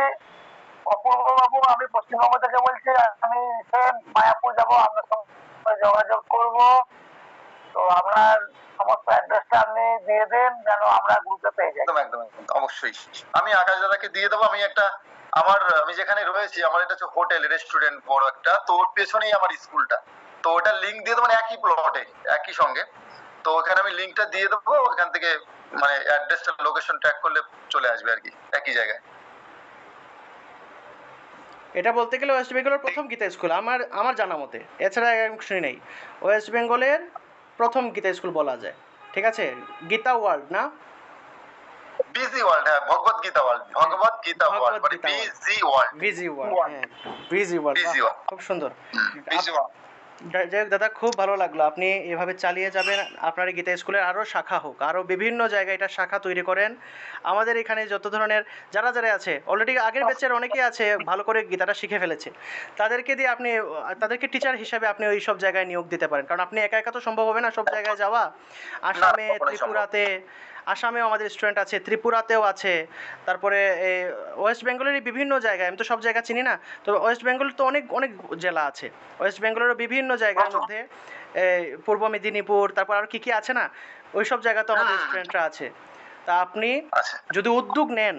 অপূর্ব বাবু, আমি পশ্চিমবঙ্গ থেকে বলছি, আমি মায়াপুর যাবো, আপনার সঙ্গে যোগাযোগ করব। তো আপনার সমস্ত অ্যাড্রেসটা আপনি দিয়ে দেন, যেন আমরা গ্রুপে পেয়ে যাই। একদম একদম অবশ্যই আমি আকাশ দাদাকে দিয়ে দেবো। আমি আমি যেখানে রয়েছি, আমার এটা হচ্ছে হোটেল রেস্টুরেন্ট বড় একটা, তো ওর পেছনেই আমার স্কুলটা, তো ওটা লিঙ্ক দিয়ে দেবো, মানে একই প্লটে একই সঙ্গে। তো ওখানে আমি লিঙ্কটা দিয়ে দেবো, ওখান থেকে মানে অ্যাড্রেসটা লোকেশন ট্র্যাক করলে চলে আসবে আর কি, একই জায়গায়। এটা বলতে গেলে ওয়েস্ট বেঙ্গলের প্রথম গীতা স্কুল আমার জানা মতে, এছাড়া আমি শুনি নাই। ওয়েস্ট বেঙ্গলের প্রথম গীতা স্কুল বলা যায়। ঠিক আছে, গীতা ওয়ার্ল্ড না, বিজি ওয়ার্ল্ড, হ্যাঁ ভগবত গীতা ওয়ার্ল্ড, ভগবত গীতা ওয়ার্ল্ড মানে বিজি ওয়ার্ল্ড, বিজি ওয়ার্ল্ড, হ্যাঁ বিজি ওয়ার্ল্ড, খুব সুন্দর। যাই হোক দাদা, খুব ভালো লাগলো, আপনি এভাবে চালিয়ে যাবেন। আপনার এই গীতা স্কুলের আরও শাখা হোক, আরও বিভিন্ন জায়গায় এটা শাখা তৈরি করেন। আমাদের এখানে যত ধরনের যারা যারা আছে, অলরেডি আগের ব্যাচের অনেকেই আছে ভালো করে গীতাটা শিখে ফেলেছে, তাদেরকে দিয়ে আপনি তাদেরকে টিচার হিসাবে আপনি ওই সব জায়গায় নিয়োগ দিতে পারেন, কারণ আপনি একা একা তো সম্ভব হবে না সব জায়গায় যাওয়া। আসামে, ত্রিপুরাতে, আসামেও আমাদের স্টুডেন্ট আছে, ত্রিপুরাতেও আছে, তারপরে ওয়েস্ট বেঙ্গলেরই বিভিন্ন জায়গায়, আমি তো সব জায়গা চিনি না, তো ওয়েস্ট বেঙ্গল তো অনেক অনেক জেলা আছে, ওয়েস্ট বেঙ্গলেরও বিভিন্ন জায়গার মধ্যে পূর্ব মেদিনীপুর, তারপর আর কি আছে না, ওই সব জায়গা তো আমাদের স্টুডেন্টরা আছে। তা আপনি যদি উদ্যোগ নেন,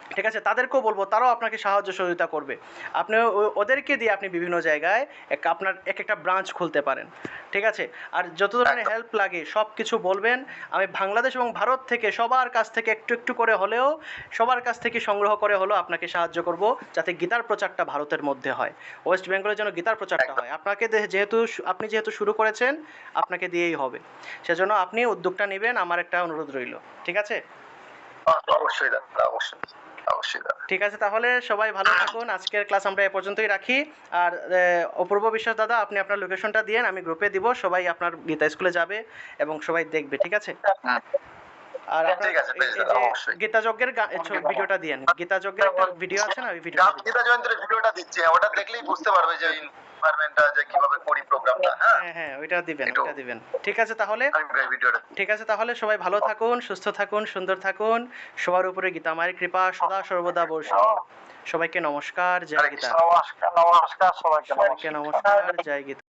ঠিক আছে, তাদেরকেও বলবো, তারাও আপনাকে সাহায্য সহযোগিতা করবে। আপনি ওদেরকে দিয়ে আপনি বিভিন্ন জায়গায় আপনার এক একটা ব্রাঞ্চ খুলতে পারেন। ঠিক আছে, আর যত ধরনের হেল্প লাগে সব কিছু বলবেন। আমি বাংলাদেশ এবং ভারত থেকে সবার কাছ থেকে একটু একটু করে হলেও, সবার কাছ থেকে সংগ্রহ করে হলেও আপনাকে সাহায্য করব, যাতে গীতার প্রচারটা ভারতের মধ্যে হয়, ওয়েস্ট বেঙ্গলের যেন গীতার প্রচারটা হয়। আপনাকে আপনি যেহেতু শুরু করেছেন, আপনাকে দিয়েই হবে। সেজন্য আপনি উদ্যোগটা নেবেন, আমার একটা অনুরোধ রইল। ঠিক আছে? অবশ্যই দাদা, অবশ্যই অবশ্যই দাদা। ঠিক আছে, তাহলে সবাই ভালো থাকুন। আজকের ক্লাস আমরা এ পর্যন্তই রাখি। আর অপূর্ব বিশ্বাস দাদা, আপনি আপনার লোকেশনটা দিয়েন, আমি গ্রুপে দিব, সবাই আপনার গীতা স্কুলে যাবে এবং সবাই দেখবে। ঠিক আছে? আর আপনার ঠিক আছে, বেশ এই দাদা, যে অবশ্যই। গীতা যজ্ঞের ভিডিওটা দিয়েন, গীতা যজ্ঞের একটা ভিডিও আছে না, ওই ভিডিওটা দিন। গীতা জয়ন্তীর ভিডিওটা দিচ্ছি, হ্যাঁ, ওটা দেখলেই বুঝতে পারবে যে এনভায়রনমেন্টটা যে কিভাবে করি প্রোগ্রামটা। হ্যাঁ হ্যাঁ হ্যাঁ, ওইটা দিবেন, একটু- ওইটা দিবেন। ঠিক আছে তাহলে, আমি ভিডিওটা ঠিক আছে তাহলে সবাই ভালো থাকুন, সুস্থ থাকুন, সুন্দর থাকুন। সবার উপরে গীতা মায়ের কৃপা সদা সর্বদা বর্ষিত। সবাইকে নমস্কার, জয় গীতা। নমস্কার, নমস্কার সবাইকে, সবাইকে নমস্কার, জয় গীতা।